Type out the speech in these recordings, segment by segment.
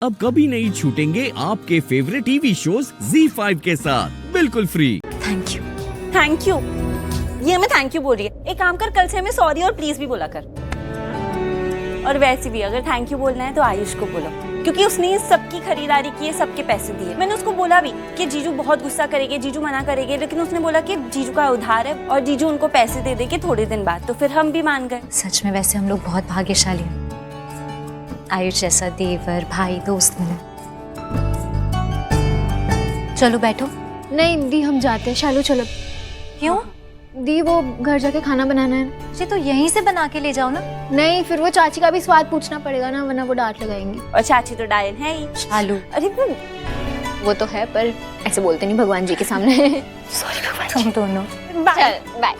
अब कभी नहीं छूटेंगे आपके फेवरेट टीवी शोज ZEE5 के साथ बिल्कुल free. Thank you. Thank you, ये हमें थैंक यू बोल रही है। एक काम कर, कल से हमें सॉरी और प्लीज भी बोला कर। और वैसे भी अगर थैंक यू बोलना है तो आयुष को बोलो, क्योंकि उसने सबकी खरीदारी की है, सबके पैसे दिए। मैंने उसको बोला भी कि जीजू बहुत गुस्सा करेंगे, जीजू मना करेंगे, लेकिन उसने बोला कि जीजू का उधार है और जीजू उनको पैसे दे देंगे थोड़े दिन बाद। तो फिर हम भी मान गए। सच में वैसे हम लोग बहुत भाग्यशाली हैं, आयुष जैसा देवर भाई दोस्त मिला। चलो बैठो। नहीं दी, हम जाते हैं। शालू चलो। क्यों दी, वो घर जाके खाना बनाना है। जी तो यहीं से बना के ले जाओ ना। नहीं, फिर वो चाची का भी स्वाद पूछना पड़ेगा ना, वरना वो डांट लगाएंगी। और चाची तो डायल है ही। शालू अरे वो तो है, पर ऐसे बोलते नहीं भगवान जी के सामने। सॉरी भगवान, तुम दोनों बाय बाय।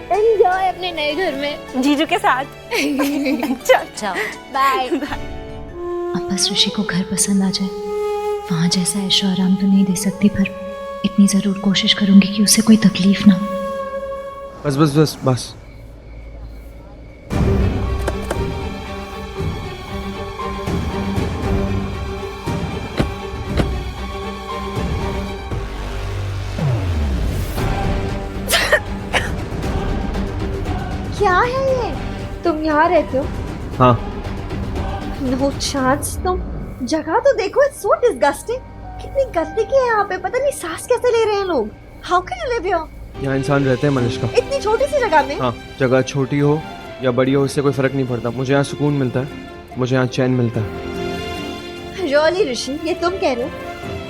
एंजॉय अपने नए घर में जीजू के साथ। चल जाओ। बाय। अब बस ऋषि को घर पसंद आ जाए। वहाँ जैसा ऐशो आराम तो नहीं दे सकती, पर इतनी जरूर कोशिश करूंगी कि उसे कोई तकलीफ ना हो। बस बस बस बस। क्या है ये? तुम यहाँ रहते हो? हाँ। No chance. तुम जगह तो देखो, इट्स सो डिस्गस्टिंग। कितनी गंदगी है यहाँ पे, पता नहीं सांस कैसे ले रहे हैं लोग। How can you live here? यहाँ इंसान रहते हैं मनुष्य का। इतनी छोटी सी जगह में? हाँ, जगह छोटी हो या बड़ी हो इससे कोई फर्क नहीं पड़ता। मुझे यहाँ सुकून मिलता है, मुझे यहाँ चैन मिलता है। रियली ऋषि, ये तुम कह रहे हो?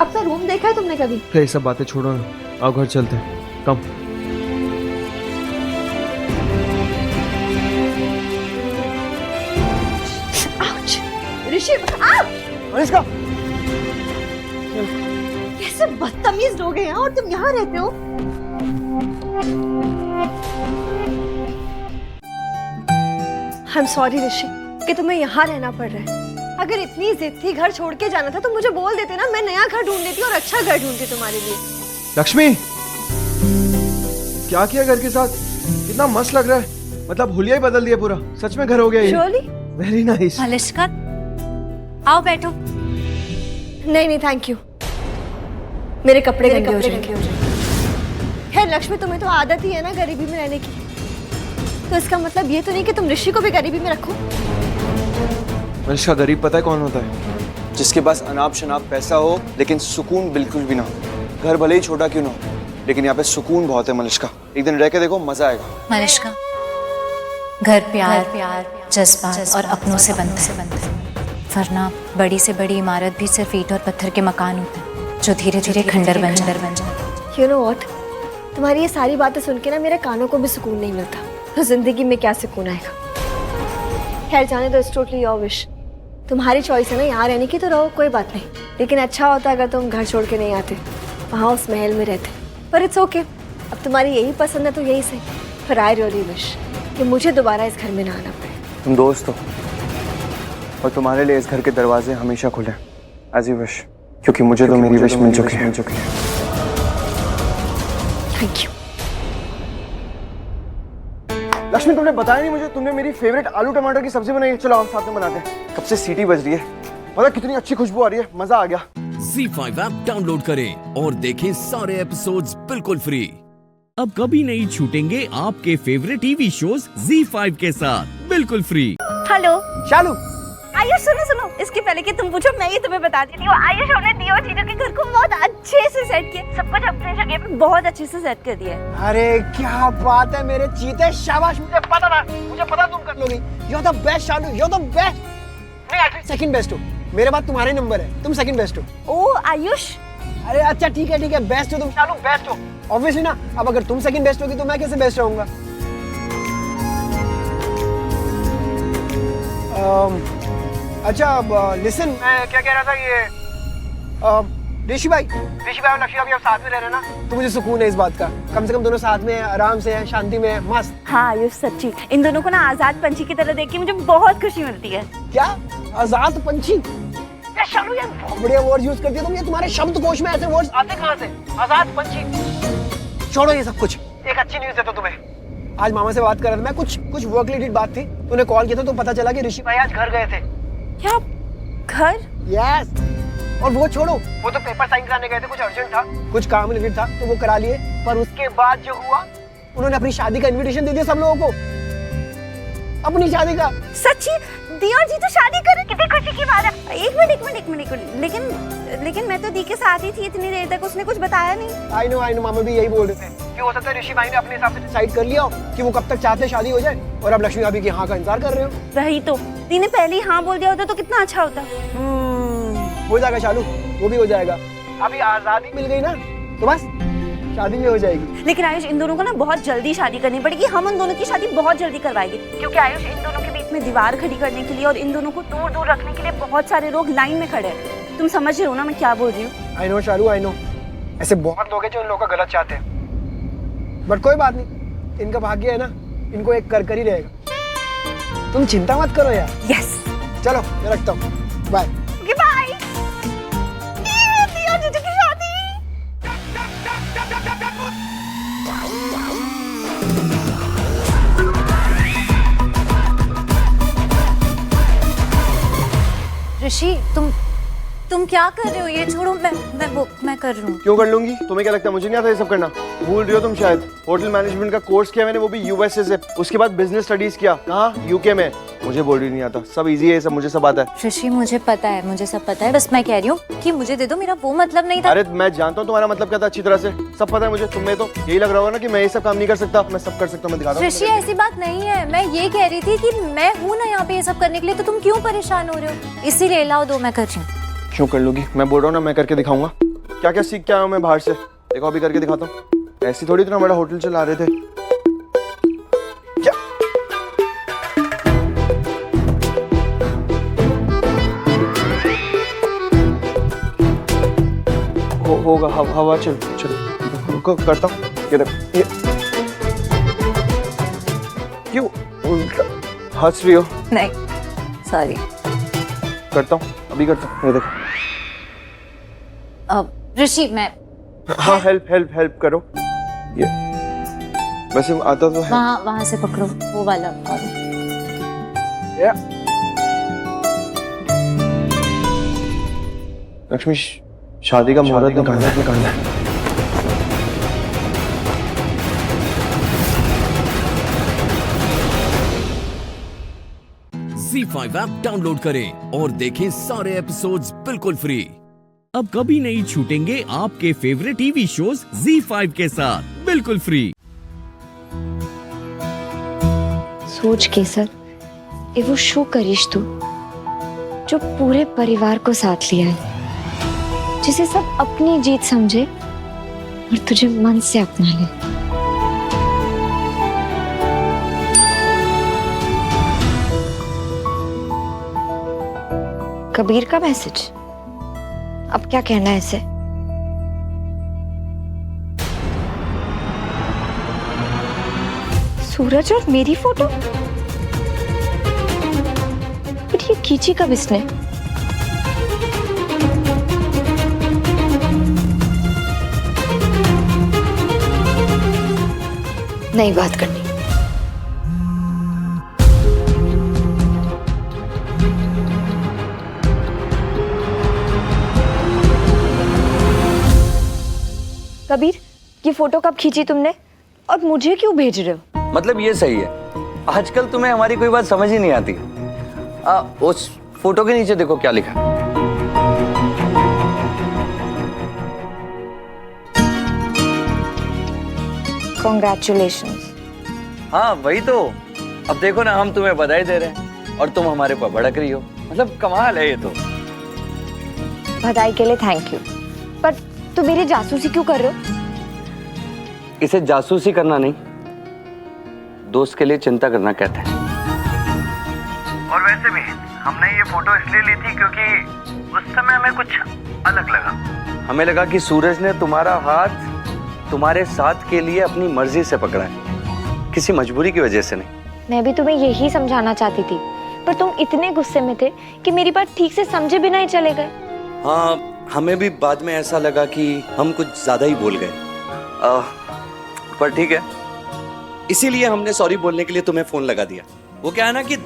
अपना रूम देखा है तुमने कभी? ये सब बातें छोड़ो ना, आओ घर चलते हैं। कम। ऋषि, अनुष्का! कैसे बदतमीज लोग हैं और तुम यहाँ रहते हो? आई एम सॉरी ऋषि कि तुम्हें यहाँ रहना पड़ रहा है। अगर इतनी जिद थी घर छोड़ के जाना था तो मुझे बोल देते ना, मैं नया घर ढूंढ देती और अच्छा घर ढूंढती तुम्हारे लिए। लक्ष्मी, क्या किया घर के साथ? कितना मस्त लग रहा है, मतलब हुलिया ही बदल दिया पूरा। सच में घर हो गया ये। Surely? Very nice. मलिष्का, आओ बैठो। नहीं नहीं थैंक यू, मेरे कपड़े गंदे हो जाएंगे। खैर लक्ष्मी, तुम्हें तो आदत ही है ना गरीबी में रहने की, तो इसका मतलब ये तो नहीं कि तुम ऋषि को भी गरीबी में रखो। मनुष्य का गरीब पता है कौन होता है? जिसके पास अनाप शनाप पैसा हो लेकिन सुकून बिल्कुल भी ना हो। घर भले ही छोटा क्यों ना हो, लेकिन यहाँ पे सुकून बहुत है मलिष्का। एक दिन रह के देखो, मजा आएगा। मलिष्का, घर प्यार जज्बात और अपनों से बनता है, वरना बड़ी से बड़ी इमारत भी सिर्फ ईंट और पत्थर के मकान होते हैं जो धीरे धीरे खंडर बन जाते। यू नो व्हाट, तुम्हारी ये सारी बातें सुन के ना मेरे कानों को भी सुकून नहीं मिलता, तो जिंदगी में क्या सुकून आएगा। खैर जाने दो, इट्स टोटली योर विश। तुम्हारी चॉइस है ना यहाँ रहने की, तो रहो, कोई बात नहीं। लेकिन अच्छा होता अगर तुम घर छोड़ के नहीं आते, वहाँ उस महल में रहते। पर इट्स ओके, अब तुम्हारी यही पसंद है तो यही सही। पर आई रियली विश कि मुझे दोबारा इस घर में ना आना पड़े। तुम दोस्त हो और तुम्हारे लिए इस घर के दरवाजे हमेशा खुले, एज यू विश, क्योंकि मुझे तो मेरी विश मिल चुकी है। Thank you. लक्ष्मी, तुमने बताया नहीं मुझे, तुमने मेरी फेवरेट आलू टमाटर की सब्जी बनाई है। चलो हम साथ में बनाते हैं। कब से सीटी बज रही है, पता कितनी अच्छी खुशबू आ रही है, मजा आ गया। ZEE5 ऐप डाउनलोड करें और देखें सारे एपिसोड्स बिल्कुल फ्री। अब कभी नहीं छूटेंगे आपके फेवरेट टीवी शोज ZEE5 के साथ बिल्कुल फ्री। हेलो शालू, आयुष, सुनो, इसके पहले कि तुम पूछो मैं ही तुम्हें बता देती हूँ। आयुष हमने दियो जीजू के घर को बहुत अच्छे से सेट किया, सब कुछ अपनी जगह पे बहुत अच्छे से सेट कर दिया है। अरे क्या बात है मेरे चीते, शाबाश। मुझे पता था, मुझे पता तुम कर लोगी। You are the best Shalu, you are the best. मैं एटलीस्ट सेकंड बेस्ट हूँ, मेरे बाद तुम्हारे नंबर है, तुम सेकंड बेस्ट हो। ओ आयुष, अरे अच्छा ठीक है, बेस्ट हो तुम शालू, बेस्ट हो ऑब्वियसली ना। अब अगर तुम सेकंड बेस्ट होगी तो मैं कैसे बेस्ट रहूंगा? अच्छा लिसन, मैं क्या कह रहा था, ये ऋषि भाई और लक्ष्मी अभी अब साथ में रह रहे हैं ना, तो मुझे सुकून है इस बात का। कम से कम दोनों साथ में आराम से हैं, शांति में हैं, मस्त। हाँ आयुष सच्ची, इन दोनों को ना आजाद पंछी की तरह देख के मुझे बहुत खुशी मिलती है। क्या आजाद पंछी? यार शालू, यार बहुत बढ़िया वर्ड यूज करती है तुम। ये तुम्हारे शब्दकोश में ऐसे वर्ड्स आते कहाँ से? आजाद पंछी। छोड़ो ये सब कुछ, एक अच्छी न्यूज़ देता तुम्हें। आज मामा से बात कर रहा था मैं, कुछ वर्क रिलेटेड बात थी, तूने कॉल किया था तो पता चला कि ऋषि भाई आज घर गए थे। क्या घर? यस। और वो छोड़ो, वो तो पेपर साइन कराने गए थे, कुछ अर्जेंट था, कुछ काम रिलेटेड था, तो वो करा लिए। पर उसके बाद जो हुआ, उन्होंने अपनी शादी का इनविटेशन दे दिया सब लोगों को, अपनी शादी का। सच्ची? दिया जी तो शादी कर रहे, कितनी खुशी की बात है। एक मिनट, लेकिन मैं तो दी के साथ ही थी इतनी देर तक, उसने कुछ बताया नहीं। आई नो, मामा भी यही बोल रहे थे कि हो सकता है ऋषि भाई ने अपने हिसाब से डिसाइड कर लिया हो कि वो कब तक चाहते शादी हो जाए, और अब लक्ष्मी भाभी की हाँ का इंतजार कर रहे हो। वही तो, दी ने पहले ही हाँ बोल दिया होता तो कितना अच्छा होता। हो जाएगा शालू, वो भी हो जाएगा। अभी आजादी मिल गई ना, तो बस शादी भी हो जाएगी। लेकिन आयुष, इन दोनों को ना बहुत जल्दी शादी करनी पड़ेगी। हम उन दोनों की शादी बहुत जल्दी करवाएंगे, क्योंकि आयुष, इन दोनों के बीच में दीवार खड़ी करने के लिए और इन दोनों को दूर दूर रखने के लिए बहुत सारे लोग लाइन में खड़े हैं। तुम समझ रहे हो ना मैं क्या बोल रही हूँ? I know Shalu, I know, ऐसे बहुत लोग हैं जो इन लोगों का गलत चाहते हैं, बट कोई बात नहीं, इनका भाग्य है ना, इनको एक कर ही रहेगा। तुम चिंता मत करो यार। यस। चलो मैं रखता हूँ, बाय। बाय। दिया जीजू की शादी। ऋषि, तुम क्या कर रहे हो? ये छोड़ो, मैं कर रही हूँ। क्यों कर लूंगी? तुम्हें क्या लगता है मुझे नहीं आता ये सब करना? भूल रही हो तुम शायद। होटल मैनेजमेंट का कोर्स किया मैंने, वो भी यूएसए से। उसके बाद बिजनेस स्टडीज किया, कहाँ? यूके में। मुझे बोल रही नहीं आता, सब इजी है, सब मुझे सब आता है। ऋषि, मुझे पता है, मुझे सब पता है, बस मैं कह रही हूँ कि मुझे दे दो, मेरा वो मतलब नहीं था। अरे मैं जानता हूँ तुम्हारा मतलब क्या था अच्छी तरह से, सब पता है मुझे। तुम्हें तो यही लग रहा होगा ना कि मैं ये सब काम नहीं कर सकता। मैं सब कर सकता हूँ, मैं दिखाता हूँ। ऋषि, ऐसी बात नहीं है, मैं ये कह रही थी कि मैं हूँ ना यहाँ पे ये सब करने के लिए, तो तुम क्यों परेशान हो रहे हो? इसीलिए लाओ दो, मैं कर रही हूँ। क्यों कर लूंगी? मैं बोल रहा हूँ ना, मैं करके दिखाऊंगा। क्या क्या सीख के आया हूँ मैं बाहर से, देखो अभी करके दिखाता हूँ। ऐसी थोड़ी तो हमारा होटल चला रहे थे। क्या होगा? हवा चल रुको, करता हूँ। ये देखो, ये क्यों उल्टा हंस रही हो? नहीं, सॉरी। करता हूँ, अभी करता हूँ। ये देखो। ऋषि, मैं हाँ, हेल्प करो। ये वैसे आता तो है। वहाँ से पकड़ो, वो वाला। लक्ष्मी, शादी का मुहूर्त निकालना है। ZEE5 ऐप डाउनलोड करें और देखें सारे एपिसोड्स बिल्कुल फ्री। अब कभी नहीं छूटेंगे आपके फेवरेट टीवी शोज ZEE5 के साथ बिल्कुल फ्री। सोच के सर, ये वो शो करिश तू जो पूरे परिवार को साथ लिया है, जिसे सब अपनी जीत समझे और तुझे मन से अपना ले। कबीर का मैसेज, अब क्या कहना है इसे? सूरज और मेरी फोटो, बट ये खींची कब इसने? नहीं बात करनी। कबीर, ये फोटो कब खींची तुमने और मुझे क्यों भेज रहे हो? मतलब ये सही है, आजकल तुम्हें हमारी कोई बात समझ ही नहीं आती। उस फोटो के नीचे देखो क्या लिखा है। Congratulations। हाँ वही तो, अब देखो ना, हम तुम्हें बधाई दे रहे हैं और तुम हमारे ऊपर भड़क रही हो। मतलब कमाल है ये तो। बधाई के लिए थैंक यू, पर तुम मेरी जासूसी क्यों कर रहे हो? इसे जासूसी करना नहीं, दोस्त के लिए चिंता करना कहते हैं। और वैसे भी हमने ये फोटो इसलिए ली थी क्योंकि उस समय हमें कुछ अलग लगा। हमें लगा कि सूरज ने तुम्हारा हाथ तुम्हारे साथ के लिए अपनी मर्जी से पकड़ा है, किसी मजबूरी की वजह से नहीं। मैं भी तुम्हें यही समझाना चाहती थी, पर तुम इतने गुस्से में थे कि मेरी बात ठीक से समझे बिना ही चले गए। हाँ, हमें भी बाद में ऐसा लगा कि हम कुछ ज्यादा ही बोल गए, पर ठीक है, इसीलिए हमने सॉरी बोलने के लिए तुम्हें फोन लगा दिया। वो क्या है ना कि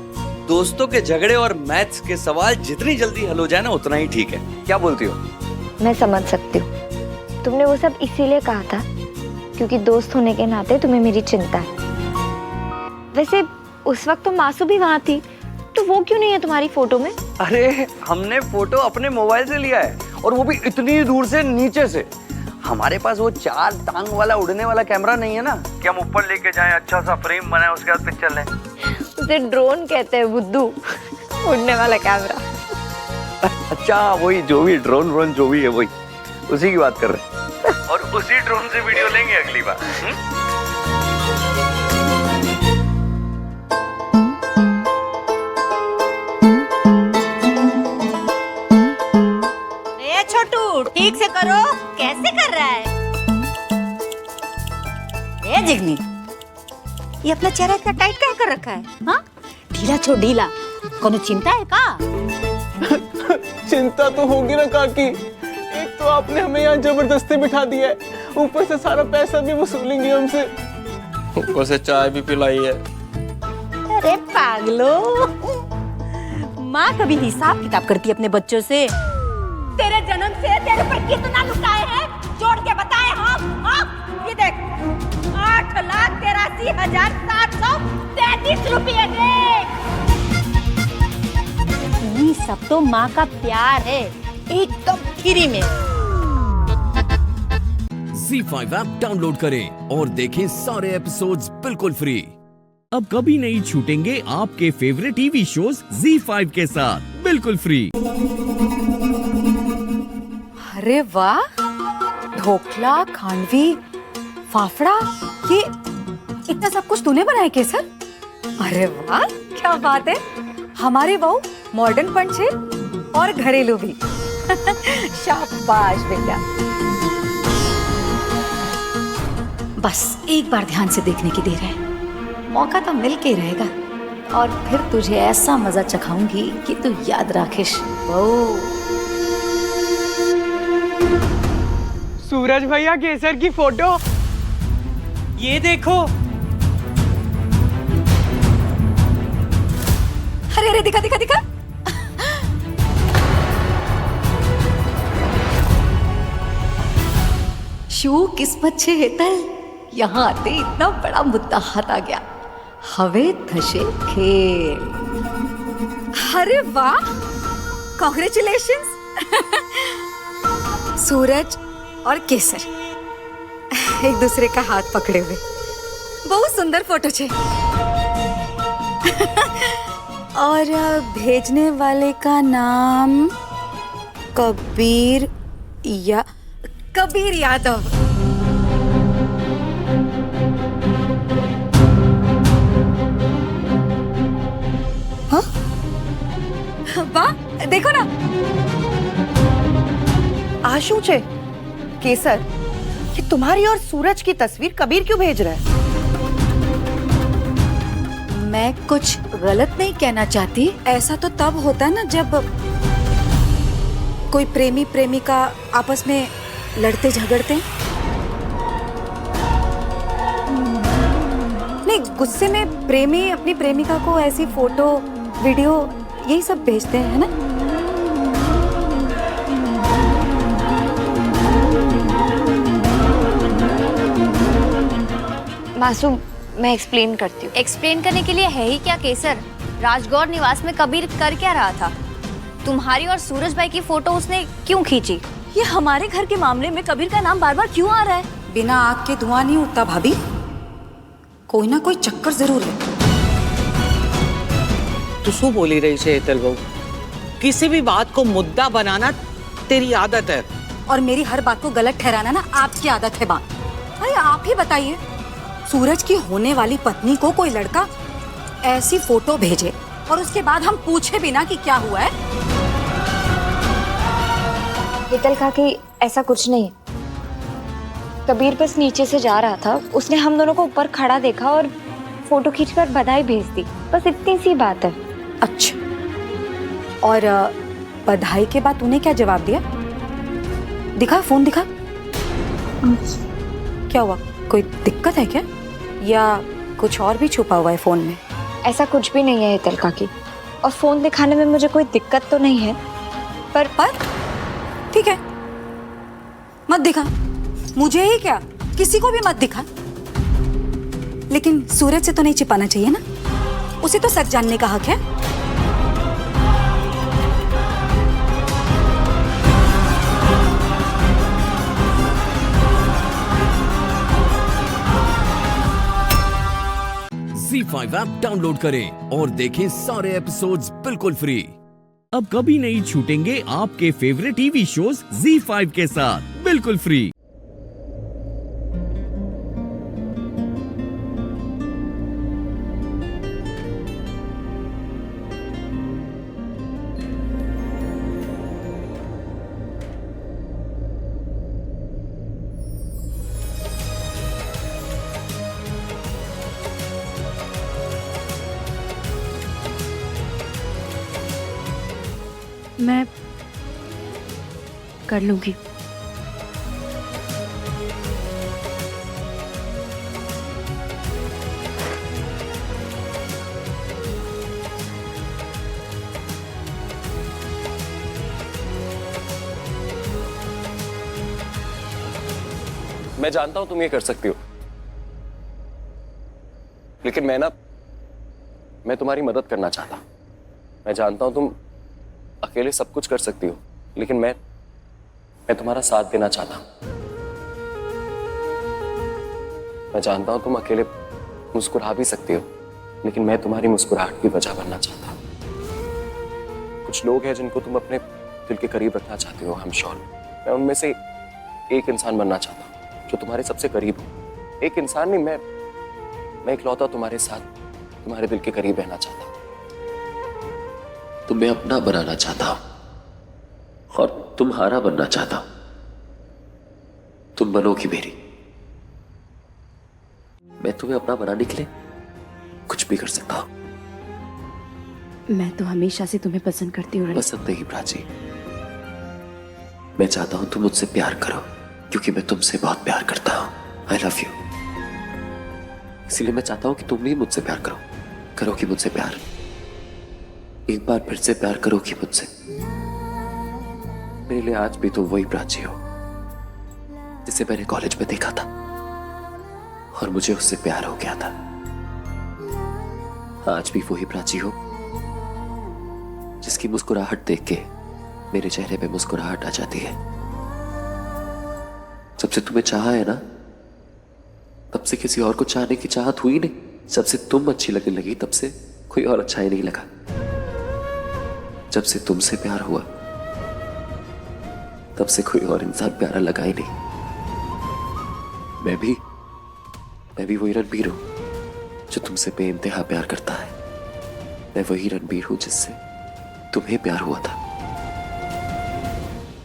दोस्तों के झगड़े और मैथ्स के सवाल जितनी जल्दी हल हो जाए ना उतना ही ठीक है। क्या बोलती हो? मैं समझ सकती हूँ। तुमने वो सब इसीलिए कहा था क्योंकि दोस्त होने के नाते तुम्हें मेरी चिंता है। वैसे उस वक्त तो मासू भी वहाँ थी, तो वो क्यों नहीं है तुम्हारी फोटो में? अरे हमने फोटो अपने मोबाइल से लिया है, और वो भी इतनी दूर से, नीचे से। हमारे पास वो 4 टांग वाला उड़ने वाला कैमरा नहीं है ना कि हम ऊपर लेके जाएं, अच्छा सा फ्रेम बनाए, उसके बाद पिक्चर लें। उसे ड्रोन कहते हैं बुद्धू, उड़ने वाला कैमरा। अच्छा वही, जो भी ड्रोन जो भी है वही, उसी की बात कर रहे हैं। और उसी ड्रोन से वीडियो लेंगे अगली बार। छोटू ठीक से करो, कैसे कर रहा है? ए जिगनी, ये अपना चेहरा इतना टाइट क्या कर रखा है? हाँ, ढीला छोड़ ढीला। कोनो चिंता है का? चिंता तो होगी ना काकी। एक तो आपने हमें यहाँ जबरदस्ती बिठा दिया है, ऊपर से सारा पैसा भी वसूलेंगे हमसे, ऊपर से चाय भी पिलाई है। अरे पागलो, माँ कभी हिसाब किताब करती है अपने बच्चों से? तेरे जन्म से तेरे पर कितना लुटाए हैं, जोड़ के बताए। हाँ, ये देख, 8,83,733 रुपये देख। ये सब तो माँ का प्यार है, एकदम फ्री में। ZEE5 ऐप डाउनलोड करें और देखें सारे एपिसोड्स बिल्कुल फ्री। अब कभी नहीं छूटेंगे आपके फेवरेट टीवी शोज ZEE5 के साथ बिल्कुल फ्री। अरे वाह, ढोकला, खांडवी, फाफड़ा, ये इतना सब कुछ तूने बनाया केसर? अरे वाह, क्या बात है। हमारी बहू मॉडर्न पंच है और घरेलू भी। शाबाश बेटा। बस एक बार ध्यान से देखने की देर है, मौका तो मिल के ही रहेगा, और फिर तुझे ऐसा मजा चखाऊंगी कि तू याद राखिश। बहू सूरज भैया, केसर की फोटो ये देखो। अरे अरे, दिखा दिखा दिखा। शू किस्मत छे हेतल, यहाँ आते इतना बड़ा मुद्दा हाथ आ गया। हवे थशे खेल। अरे वाह, कॉन्ग्रेचुलेशंस। सूरज और केसर एक दूसरे का हाथ पकड़े हुए, बहुत सुंदर फोटो छे। और भेजने वाले का नाम कबीर यादव। हाँ? वाह, देखो ना। आशु छे केसर, ये तुम्हारी और सूरज की तस्वीर कबीर क्यों भेज रहा है? मैं कुछ गलत नहीं कहना चाहती। ऐसा तो तब होता है ना जब कोई प्रेमी प्रेमिका आपस में लड़ते झगड़ते। नहीं, गुस्से में प्रेमी अपनी प्रेमिका को ऐसी फोटो वीडियो यही सब भेजते हैं, है ना? मासूम, मैं एक्सप्लेन करती हूँ। एक्सप्लेन करने के लिए है ही क्या केसर? राजगौर निवास में कबीर कर क्या रहा था? तुम्हारी और सूरज भाई की फोटो उसने क्यों खींची? ये हमारे घर के मामले में कबीर का नाम बार बार क्यों आ रहा है? बिना आग के धुआं नहीं उठता भाभी, कोई ना कोई चक्कर जरूर है। तू शू बोली रही छे हेतल बहू? किसी भी बात को मुद्दा बनाना तेरी आदत है, और मेरी हर बात को गलत ठहराना ना आपकी आदत है। बात अरे आप ही बताइए, सूरज की होने वाली पत्नी को कोई लड़का ऐसी फोटो भेजे और उसके बाद हम पूछे बिना कि क्या हुआ है? हेतल काकी, ऐसा कुछ नहीं। कबीर बस नीचे से जा रहा था, उसने हम दोनों को ऊपर खड़ा देखा और फोटो खींचकर बधाई भेज दी, बस इतनी सी बात है। अच्छा, और बधाई के बाद तूने क्या जवाब दिया? दिखा, फोन दिखा। क्या हुआ, कोई दिक्कत है क्या, या कुछ और भी छुपा हुआ है फोन में? ऐसा कुछ भी नहीं है हेतल काकी, और फोन दिखाने में मुझे कोई दिक्कत तो नहीं है, पर ठीक है, मत दिखा, मुझे ही क्या, किसी को भी मत दिखा। लेकिन सूरज से तो नहीं छिपाना चाहिए ना, उसे तो सच जानने का हक है। Z5 ऐप डाउनलोड करें और देखें सारे एपिसोड्स बिल्कुल फ्री। अब कभी नहीं छूटेंगे आपके फेवरेट टीवी शोज Z5 के साथ बिल्कुल फ्री। मैं कर लूंगी। मैं जानता हूं तुम ये कर सकती हो, लेकिन मैं तुम्हारी मदद करना चाहता हूं। मैं जानता हूं तुम अकेले सब कुछ कर सकती हो, लेकिन मैं तुम्हारा साथ देना चाहता हूं। मैं जानता हूं तुम अकेले मुस्कुरा भी सकती हो, लेकिन मैं तुम्हारी मुस्कुराहट की वजह बनना चाहता हूं। कुछ लोग हैं जिनको तुम अपने दिल के करीब रखना चाहते हो, आई एम श्योर। मैं उनमें से एक इंसान बनना चाहता हूं जो तुम्हारे सबसे करीब हो। एक इंसान नहीं, मैं इकलौता तुम्हारे साथ तुम्हारे दिल के करीब रहना चाहता हूं। तुम्हें अपना बनाना चाहता हूं और तुम्हारा बनना चाहता हूं। तुम बनोगी मेरी। मैं तुम्हें अपना बनाने के लिए कुछ भी कर सकता हूं। मैं तो हमेशा से तुम्हें पसंद करती हूँ। पसंद नहीं प्राची, मैं चाहता हूं तुम मुझसे प्यार करो, क्योंकि मैं तुमसे बहुत प्यार करता हूं। I love you. इसलिए मैं चाहता हूं कि तुम भी मुझसे प्यार करोगी मुझसे प्यार। एक बार फिर से प्यार करोगी मुझसे। मेरे लिए आज भी तुम वही प्राची हो जिसे मैंने कॉलेज में देखा था और मुझे उससे प्यार हो गया था। आज भी वही प्राची हो जिसकी मुस्कुराहट देख के मेरे चेहरे पे मुस्कुराहट आ जाती है। जब से तुम्हें चाहा है ना, तब से किसी और को चाहने की चाहत हुई नहीं। जब से तुम अच्छी लगने लगी, तब से कोई और अच्छा ही नहीं लगा। जब से तुमसे प्यार हुआ, तब से कोई और इंसान प्यारा लगा ही नहीं। मैं भी वही रणबीर हूं जो तुमसे बेइंतहा प्यार करता है। मैं वही रणबीर हूं जिससे तुम्हें प्यार हुआ था।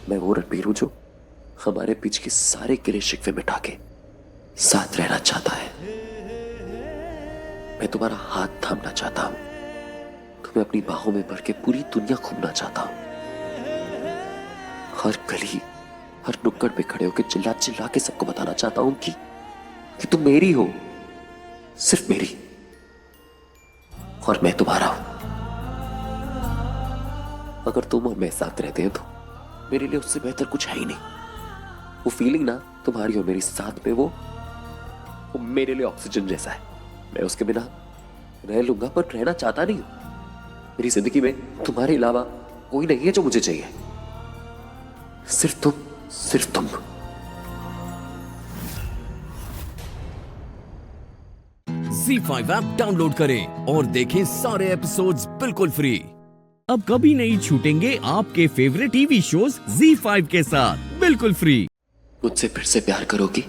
मैं वो रणबीर हूं जो हमारे बीच के सारे गिले शिकवे मिटा के साथ रहना चाहता है। मैं तुम्हारा हाथ थामना चाहता हूं, तुम्हें अपनी बाहों में भर के पूरी दुनिया घूमना चाहता हूं। हर गली, हर नुक्कड़ पे खड़े होकर चिल्ला चिल्ला के सबको बताना चाहता हूं कि तुम मेरी हो, सिर्फ मेरी, और मैं तुम्हारा हूं। अगर तुम और मैं साथ रहते हैं तो मेरे लिए उससे बेहतर कुछ है ही नहीं। वो फीलिंग ना तुम्हारी और मेरी साथ में, वो मेरे लिए ऑक्सीजन जैसा है। मैं उसके बिना रह लूंगा, पर रहना चाहता नहीं हूं। मेरी जिंदगी में तुम्हारे अलावा कोई नहीं है जो मुझे चाहिए। सिर्फ तुम। Z5 ऐप डाउनलोड करें और देखें सारे एपिसोड्स बिल्कुल फ्री। अब कभी नहीं छूटेंगे आपके फेवरेट टीवी शोज Z5 के साथ बिल्कुल फ्री। मुझसे फिर से प्यार करोगी?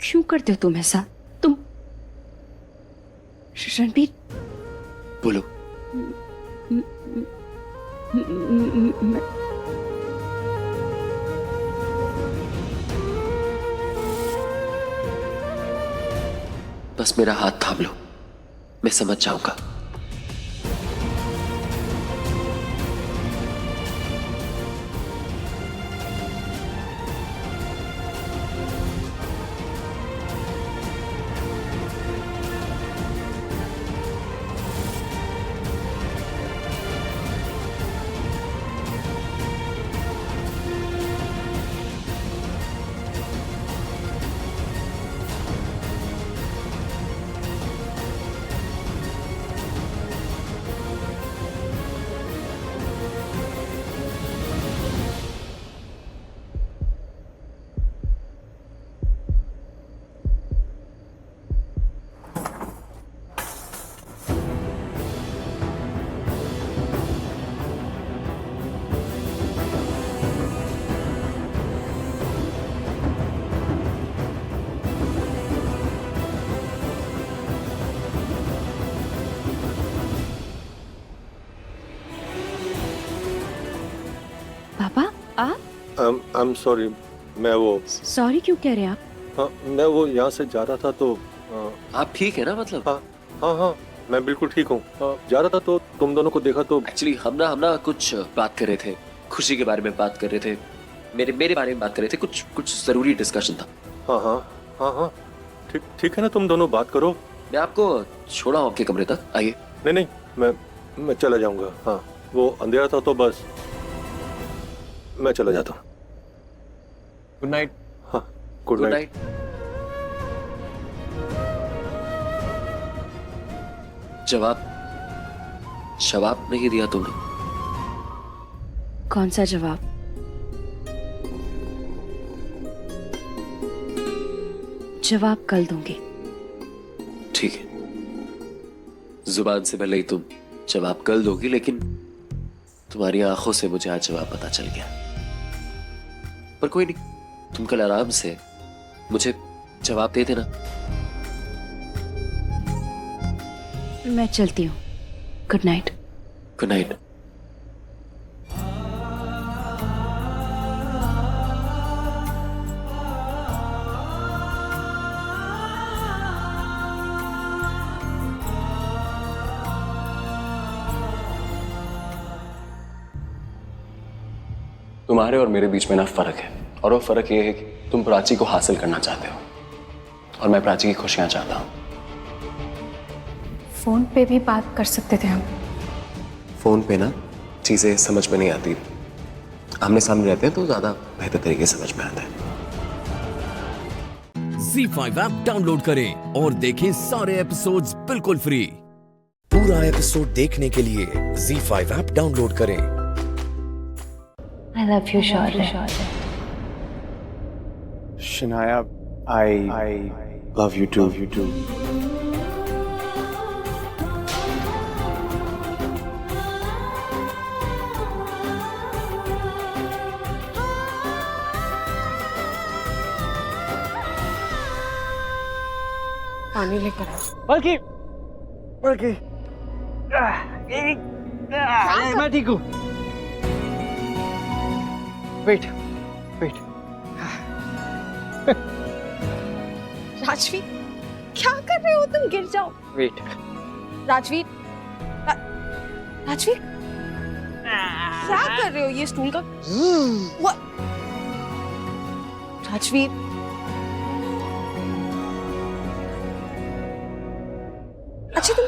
क्यों करते हो तुम ऐसा? तुम रणबीर, बोलो। बस मेरा हाथ थाम लो, मैं समझ जाऊंगा। आई एम सॉरी, मैं वो सॉरी क्यों कह रहे हैं आप? हाँ, मैं वो यहाँ से जा रहा था तो आप ठीक है ना? मतलब हाँ, मैं बिल्कुल ठीक हूँ। जा रहा था तो तुम दोनों को देखा तो एक्चुअली हम ना कुछ बात कर रहे थे, खुशी के बारे में बात कर रहे थे, मेरे बारे में बात कर रहे थे, कुछ जरूरी डिस्कशन था। हाँ, ठीक है ना, तुम दोनों बात करो। मैं आपको छोड़ा हूँ आपके कमरे तक, आइए। नहीं, मैं चला जाऊंगा। हाँ, वो अंधेरा था तो बस मैं चला जाता हूँ। Good night. हाँ, गुड नाइट। जवाब नहीं दिया तुमने। कौन सा जवाब? जवाब कल दूंगी। ठीक है, जुबान से भले ही तुम जवाब कल दोगी, लेकिन तुम्हारी आंखों से मुझे आज जवाब पता चल गया। पर कोई नहीं, तुम कल आराम से मुझे जवाब दे देना। मैं चलती हूँ। Good night. Good night. तुम्हारे और मेरे बीच में ना फर्क है, और वो फर्क ये है कि तुम प्राची को हासिल करना चाहते हो और मैं प्राची की खुशियां चाहता हूं। फोन पे भी बात कर सकते थे हम। फोन पे ना चीजें समझ में नहीं आती, आमने सामने रहते हैं तो ज्यादा बेहतर तरीके से समझ में आता है। Z5 ऐप डाउनलोड करें और देखें सारे एपिसोड्स बिल्कुल फ्री। पूरा एपिसोड देखने के लिए Z5 ऐप डाउनलोड करें। I love you, Shaurya. Shanaya, I love you too. पानी लेकर आ। बल्कि मैं ठीक हूँ। वेट राजवीर, क्या कर रहे हो तुम? गिर जाओ। वेट राजवीर, राजवीर, क्या कर रहे हो? ये स्टूल का What? राजवीर, अच्छा तुम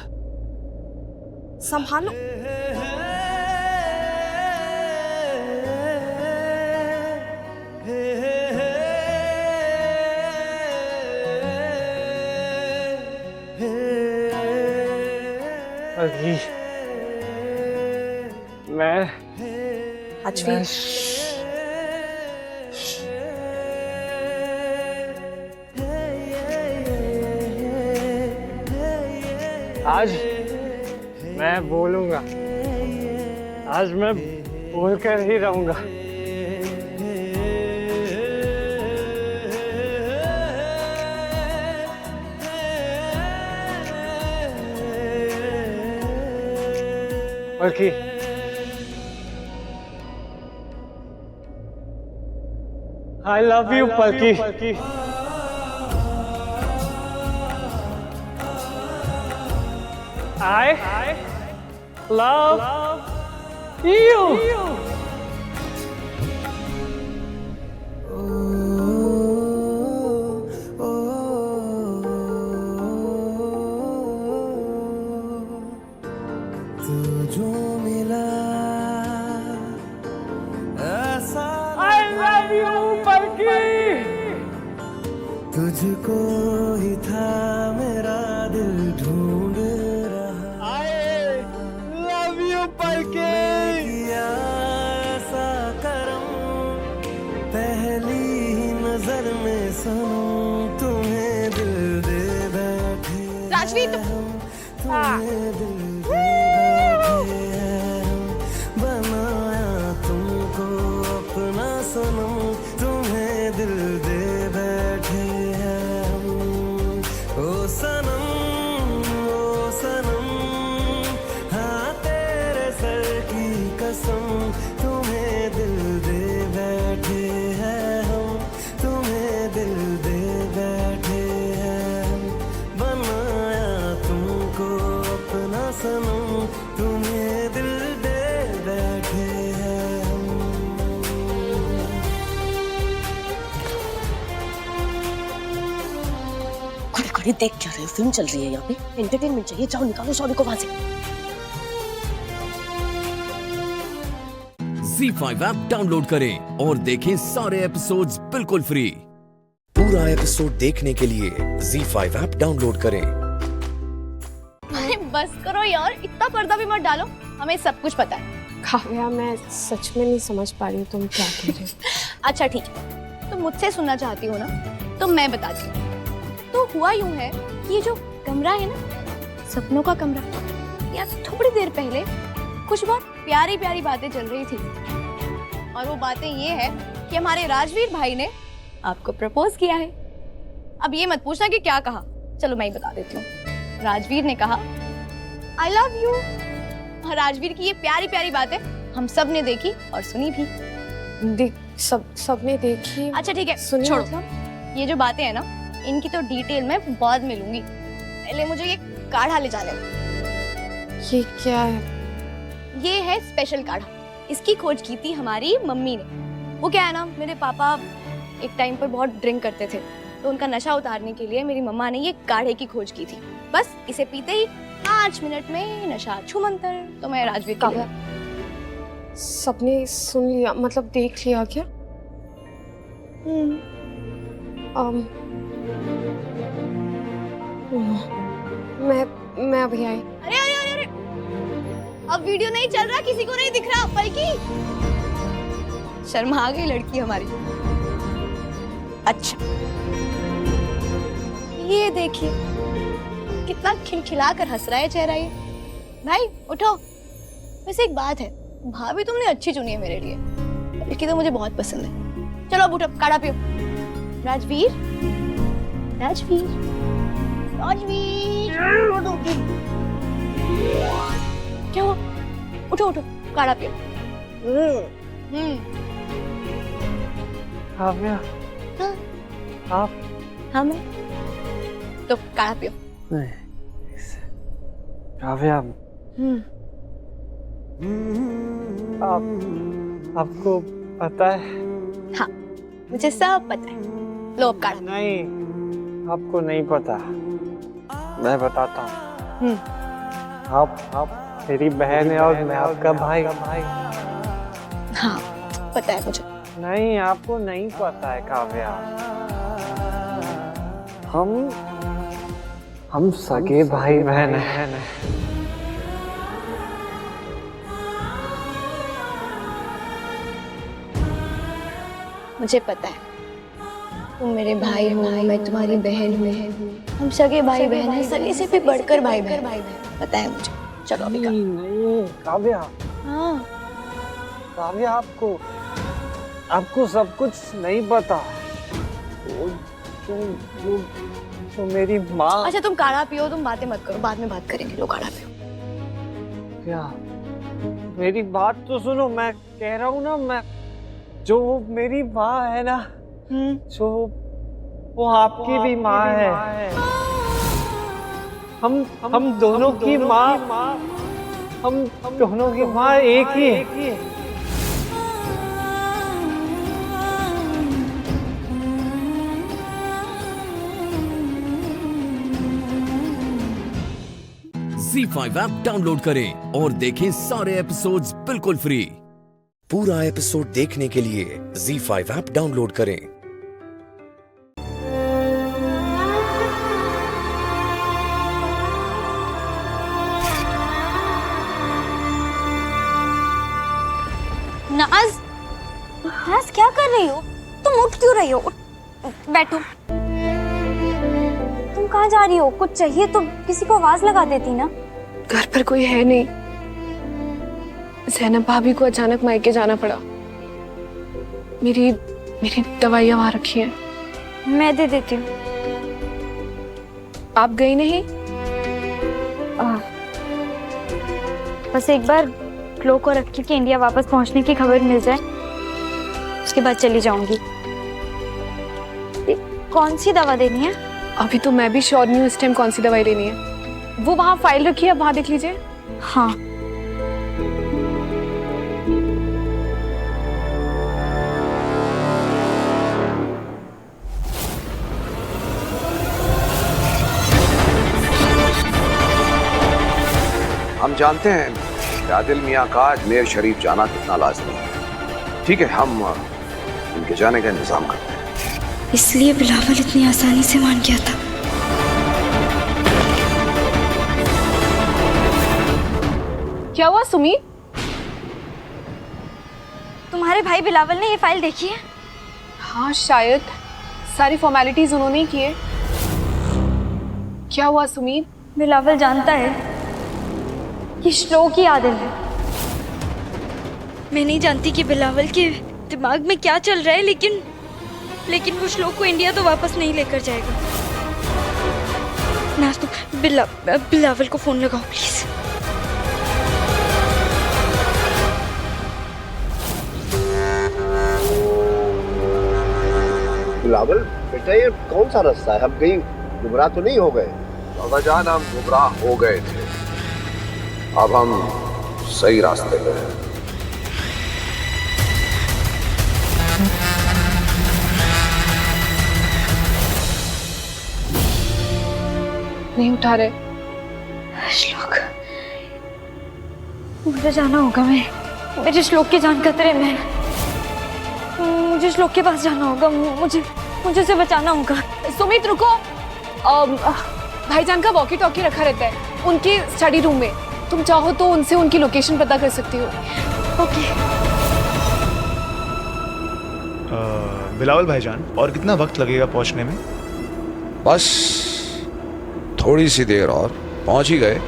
संभालो। मैं राजवीर, आज मैं बोलूंगा, आज मैं बोलकर ही रहूंगा। बल्कि I love you, Palki. I love you. I love you, Palki. तुझको ही था मेरा दिल ढूंढ रहा। I love you, Palki. किया ऐसा करम पहली ही नजर में सनम तुम्हें दिल दे बैठे। राजवीर, तुम्हें दिल दे बैठे हम, बनाया तुमको अपना सनम, तुम्हें दिल दे बैठे हम। ओ सनम, हाँ तेरे सर की कसम, तुम्हें दिल दे बैठे अरे देख क्या रहे हो, फिल्म चल रही है यहाँ पे, एंटरटेनमेंट चाहिए, जाओ निकालो सौरी को वहां से। Z5 ऐप डाउनलोड करें और देखें सारे एपिसोड्स बिल्कुल फ्री। पूरा एपिसोड देखने के लिए Z5 ऐप डाउनलोड करें। अरे बस करो यार, इतना पर्दा भी मत डालो, हमें सब कुछ पता है। काव्या, मैं सच में नहीं समझ पा रही हूँ तुम क्या कह रहे हो। अच्छा ठीक है, तुम मुझसे सुनना चाहती हो ना, तो मैं बताती हूँ। तो हुआ यूं है कि ये जो कमरा है ना, सपनों का कमरा, यार थोड़ी देर पहले कुछ बहुत प्यारी प्यारी बातें चल रही थी। और वो बातें ये है कि हमारे राजवीर भाई ने आपको प्रपोज किया है। अब ये मत पूछना कि क्या कहा, चलो मैं ही बता देती हूँ। राजवीर ने कहा आई लव यू। राजवीर की ये प्यारी प्यारी बातें हम सब ने देखी और सुनी भी। सबने देखी? अच्छा ठीक है, छोड़ो। ये जो बातें हैं ना, इनकी तो डिटेल में बाद में लूंगी, पहले मुझे ये काढ़ा ले जाने दो। ये क्या है? ये है स्पेशल काढ़ा। इसकी खोज की थी हमारी मम्मी ने। वो क्या है ना, मेरे पापा एक टाइम पर बहुत ड्रिंक करते थे, तो उनका नशा उतारने के लिए मेरी मम्मा ने ये काढ़े की खोज की थी। बस इसे पीते ही 5 मिनट में नशा छूमंतर। तो मैं राजवीर के लिए सबने सुन लिया, मतलब देख लिया क्या? मैं अभी आई। अरे अरे अरे अरे, अब वीडियो नहीं चल रहा, किसी को नहीं दिख रहा। पलकी, शर्मा आ गई लड़की हमारी। अच्छा ये देखिए कितना खिलखिला कर हंस रहा है चेहरा ये। भाई उठो। वैसे एक बात है, भाभी तुमने अच्छी चुनी है मेरे लिए, बल्कि तो मुझे बहुत पसंद है। चलो अब उठो, काढ़ा पियो। राजवीर, राजवीर, राजवीर, क्या हुआ? उठो उठो, काढ़ा पियो। काव्या, हाँ? आप? हाँ मैं। तो काढ़ा पियो। नहीं काव्या, आपको पता है? हाँ मुझे सब पता है। लो अब काढ़ा। नहीं, आपको नहीं पता, मैं बताता हूँ। आप मेरी बहन है और मैं आपका भाई। हाँ पता है मुझे। नहीं, आपको नहीं पता है काव्या। हम सगे भाई बहन हैं। मुझे पता है, तुम मेरे भाई हो, मैं तुम्हारी बहन हूँ। हम सगे भाई बहन हैं, सगे से भी बढ़कर भाई बहन। पता है मुझे। चलो अभी नहीं काव्या। हाँ काव्या, आपको सब कुछ नहीं पता। तो मेरी माँ। अच्छा तुम काढ़ा पियो, तुम बातें मत करो, बाद में बात करेंगे। लो काढ़ा पियो। क्या? मेरी बात तो सुनो, मैं कह रहा हूँ ना, मैं जो मेरी माँ है ना, जो वो आपकी भी माँ है। हम दोनों की माँ, हम दोनों की माँ एक ही है। Z5 ऐप डाउनलोड करें और देखें सारे एपिसोड्स बिल्कुल फ्री। पूरा एपिसोड देखने के लिए Z5 ऐप डाउनलोड करें। नाज, नाज क्या कर रही हो? तुम उठ क्यों रही हो? बैठो। तुम कहाँ जा रही हो? कुछ चाहिए तो किसी को आवाज लगा देती ना। घर पर कोई है नहीं, ज़ैनब भाभी को अचानक मायके जाना पड़ा। मेरी दवाइयाँ वहाँ रखी हैं। मैं दे देती हूँ। आप गई नहीं? बस एक बार क्लो को रख के इंडिया वापस पहुंचने की खबर मिल जाए, उसके बाद चली जाऊंगी। कौन सी दवा देनी है? अभी तो मैं भी श्योर नहीं हूँ इस टाइम कौन सी दवाई लेनी है। वो वहाँ फाइल रखी है, आप वहाँ देख लीजिए। हाँ। जानते हैं कि आदिल मियाँ का अजमेर शरीफ जाना कितना लाजमी है। ठीक है, हम इनके जाने का इंतजाम करते हैं। इसलिए बिलावल इतनी आसानी से मान गया था। क्या हुआ सुमीत? तुम्हारे भाई बिलावल ने ये फाइल देखी है? हाँ शायद, सारी फॉर्मेलिटीज उन्होंने ही की है। क्या हुआ सुमीत? बिलावल जानता है कि श्लोक ही आदिल है। मैं नहीं जानती कि बिलावल के दिमाग में क्या चल रहा है, लेकिन वो श्लोक को इंडिया तो वापस नहीं लेकर जाएगा। नाज तुम बिलावल को फोन लगाओ प्लीज। बिलावल बेटा, ये कौन सा रास्ता है? हम कहीं गुमराह तो नहीं हो गए? बाबा जान, हम गुमराह हो गए थे, अब हम सही रास्ते पे हैं। नहीं उठा रहे। श्लोक, मुझे जाना होगा। मेरे श्लोक की जान खतरे में। मुझे श्लोक के पास जाना होगा। मुझे उसे बचाना होगा। सुमित रुको, भाईजान का वॉकी टॉकी रखा रहता है उनके स्टडी रूम में। तुम चाहो तो उनसे उनकी लोकेशन पता कर सकती हो। ओके। बिलावल भाईजान, और कितना वक्त लगेगा पहुंचने में? बस थोड़ी सी देर और पहुंच ही गए।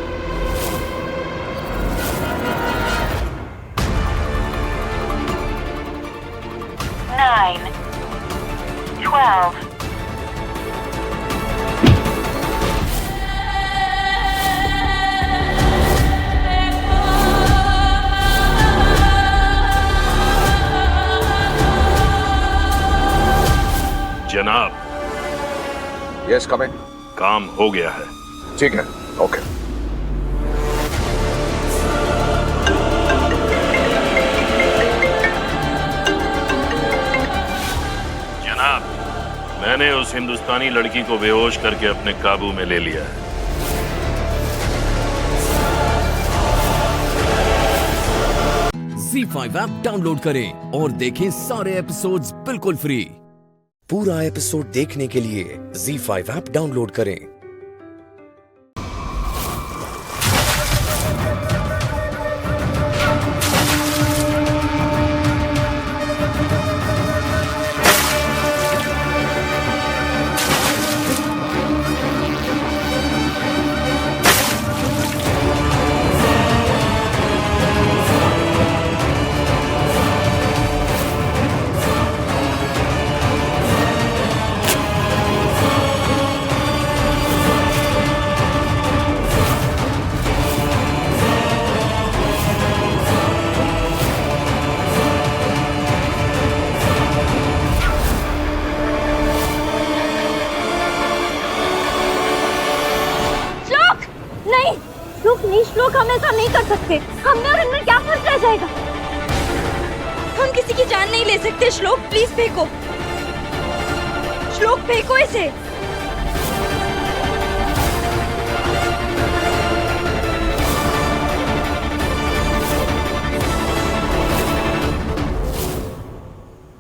जनाब। यस, कम इन। काम हो गया है। ठीक है, ओके। जनाब, मैंने उस हिंदुस्तानी लड़की को बेहोश करके अपने काबू में ले लिया है। ZEE5 ऐप डाउनलोड करें और देखें सारे एपिसोड्स बिल्कुल फ्री। पूरा एपिसोड देखने के लिए ZEE5 ऐप डाउनलोड करें। श्लोक, हम ऐसा नहीं कर सकते। हमने और इनमें क्या फर्क रह जाएगा? हम किसी की जान नहीं ले सकते। श्लोक प्लीज फेंको। श्लोक फेंको इसे।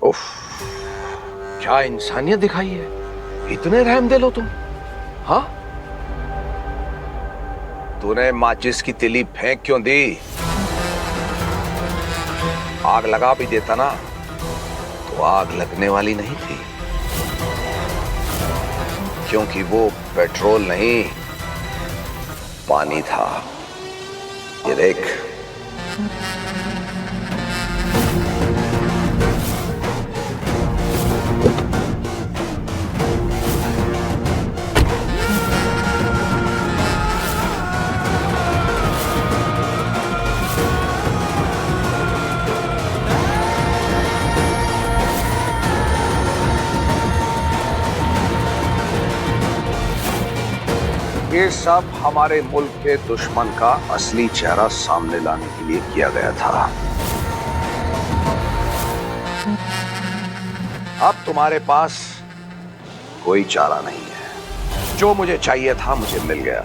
उफ, क्या इंसानियत दिखाई है। इतने रहम दिल हो तुम। हाँ, तूने माचिस की तिली फेंक क्यों दी? आग लगा भी देता ना तो आग लगने वाली नहीं थी, क्योंकि वो पेट्रोल नहीं पानी था। ये देख, ये सब हमारे मुल्क के दुश्मन का असली चेहरा सामने लाने के लिए किया गया था। अब तुम्हारे पास कोई चारा नहीं है। जो मुझे चाहिए था मुझे मिल गया।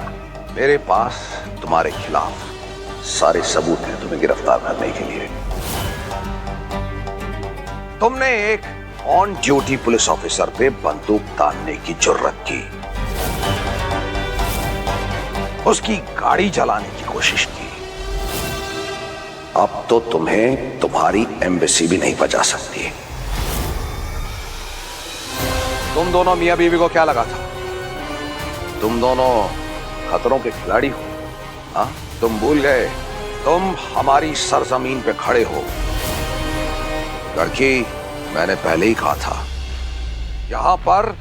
मेरे पास तुम्हारे खिलाफ सारे सबूत हैं तुम्हें गिरफ्तार करने के लिए। तुमने एक ऑन ड्यूटी पुलिस ऑफिसर पे बंदूक तानने की जुर्रत की, उसकी गाड़ी जलाने की कोशिश की। अब तो तुम्हें तुम्हारी एम्बेसी भी नहीं बचा सकती। तुम दोनों मियां बीवी को क्या लगा था? तुम दोनों खतरों के खिलाड़ी हो। हाँ, तुम भूल गए तुम हमारी सरजमीन पे खड़े हो। लड़की, मैंने पहले ही कहा था, यहां पर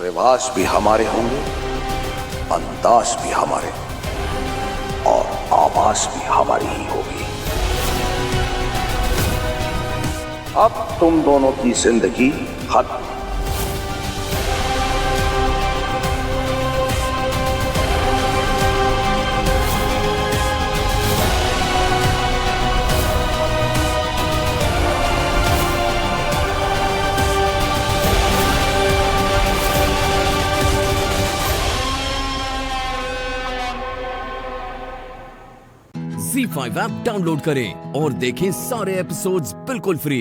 रिवाज भी हमारे होंगे, अंदाज भी हमारे, और आवाज भी हमारी ही होगी। अब तुम दोनों की जिंदगी खत्म। ZEE5 ऐप डाउनलोड करें और देखें सारे एपिसोड्स बिल्कुल फ्री।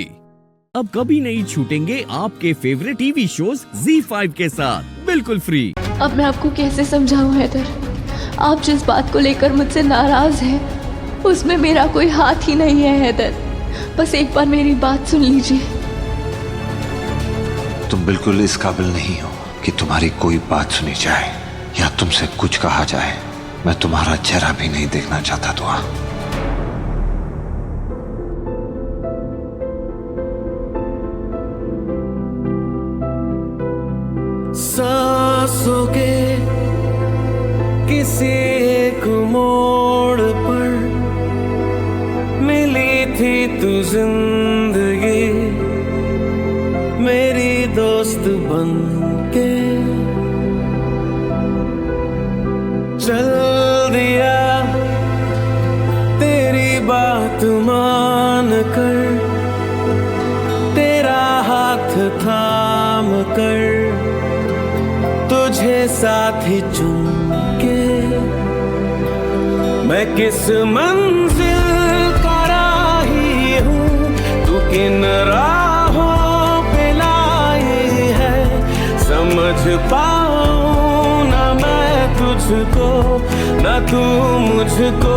अब कभी नहीं छूटेंगे आपके फेवरेट टीवी शोज ZEE5 के साथ बिल्कुल फ्री। अब मैं आपको कैसे समझाऊं हैदर, आप जिस बात को लेकर मुझसे नाराज हैं उसमें मेरा कोई हाथ ही नहीं है हैदर। बस एक बार मेरी बात सुन लीजिए। तुम बिल्कुल इस काबिल नहीं हो कि तुम्हारी कोई बात सुनी जाए या तुमसे कुछ कहा जाए। मैं तुम्हारा चेहरा भी नहीं देखना चाहता दुआ। सांसों के किसी एक मोड़ पर मिली थी तू जिंदगी, मेरी दोस्त बनके चल दिया तेरी बात मान कर, तेरा हाथ थाम कर तुझे साथ ही चुन के मैं किस मंजिल का राही हूँ, तू किन राहों पे लाई है, समझ पाऊँ ना मैं तुझको ना तू मुझको।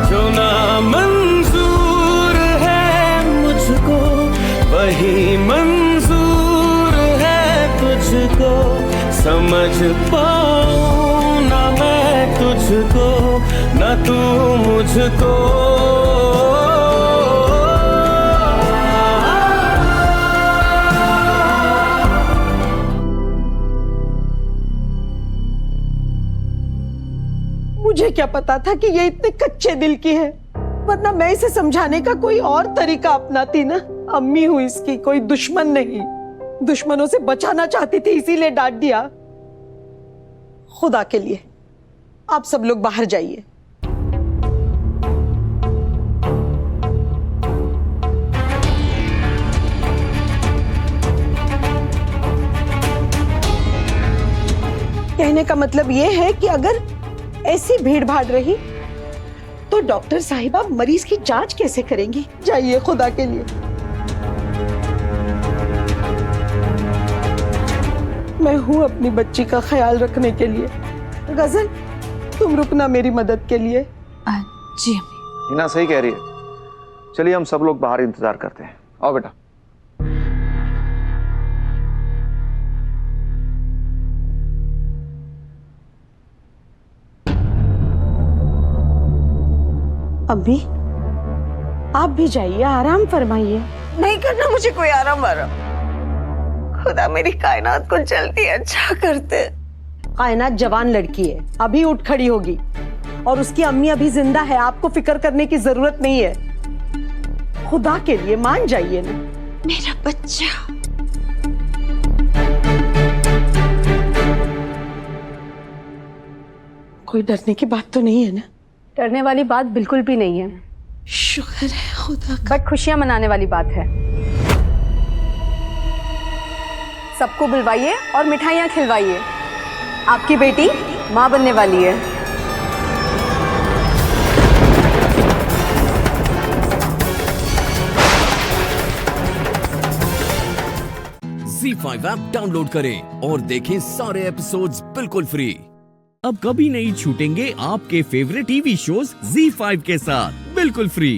जो ना मंजूर है मुझको वही मंजूर है तुझको, समझ पाऊँ ना मैं तुझको ना तू मुझको। मुझे क्या पता था कि ये इतने कच्चे दिल की है, वरना मैं इसे समझाने का कोई और तरीका अपनाती ना। अम्मी हूं इसकी, कोई दुश्मन नहीं। दुश्मनों से बचाना चाहती थी इसीलिए डांट दिया। खुदा के लिए आप सब लोग बाहर जाइए। कहने का मतलब ये है कि अगर ऐसी भीड़ भाड़ रही तो डॉक्टर साहिबा मरीज की जांच कैसे करेंगी? जाइए खुदा के लिए। मैं हूं अपनी बच्ची का ख्याल रखने के लिए। गजल, तुम रुकना मेरी मदद के लिए। जी अम्मी। हिना सही कह रही है। चलिए हम सब लोग बाहर इंतजार करते हैं। आओ बेटा। अम्मी, आप भी जाइए, आराम फरमाइए। नहीं करना मुझे कोई आराम आराम। खुदा मेरी कायनात को जल्दी अच्छा करते। कायनात जवान लड़की है, अभी उठ खड़ी होगी, और उसकी अम्मी अभी जिंदा है। आपको फिक्र करने की जरूरत नहीं है। खुदा के लिए मान जाइए ना। मेरा बच्चा। कोई डरने की बात तो नहीं है ना? डरने वाली बात बिल्कुल भी नहीं है। शुक्र है खुदा का। बट खुशियां मनाने वाली बात है। सबको बुलवाइए और मिठाइयाँ खिलवाइए। आपकी बेटी माँ बनने वाली है। ZEE5 ऐप डाउनलोड करें और देखें सारे एपिसोड्स बिल्कुल फ्री। अब कभी नहीं छूटेंगे आपके फेवरेट टीवी शोज ZEE5 के साथ बिल्कुल फ्री।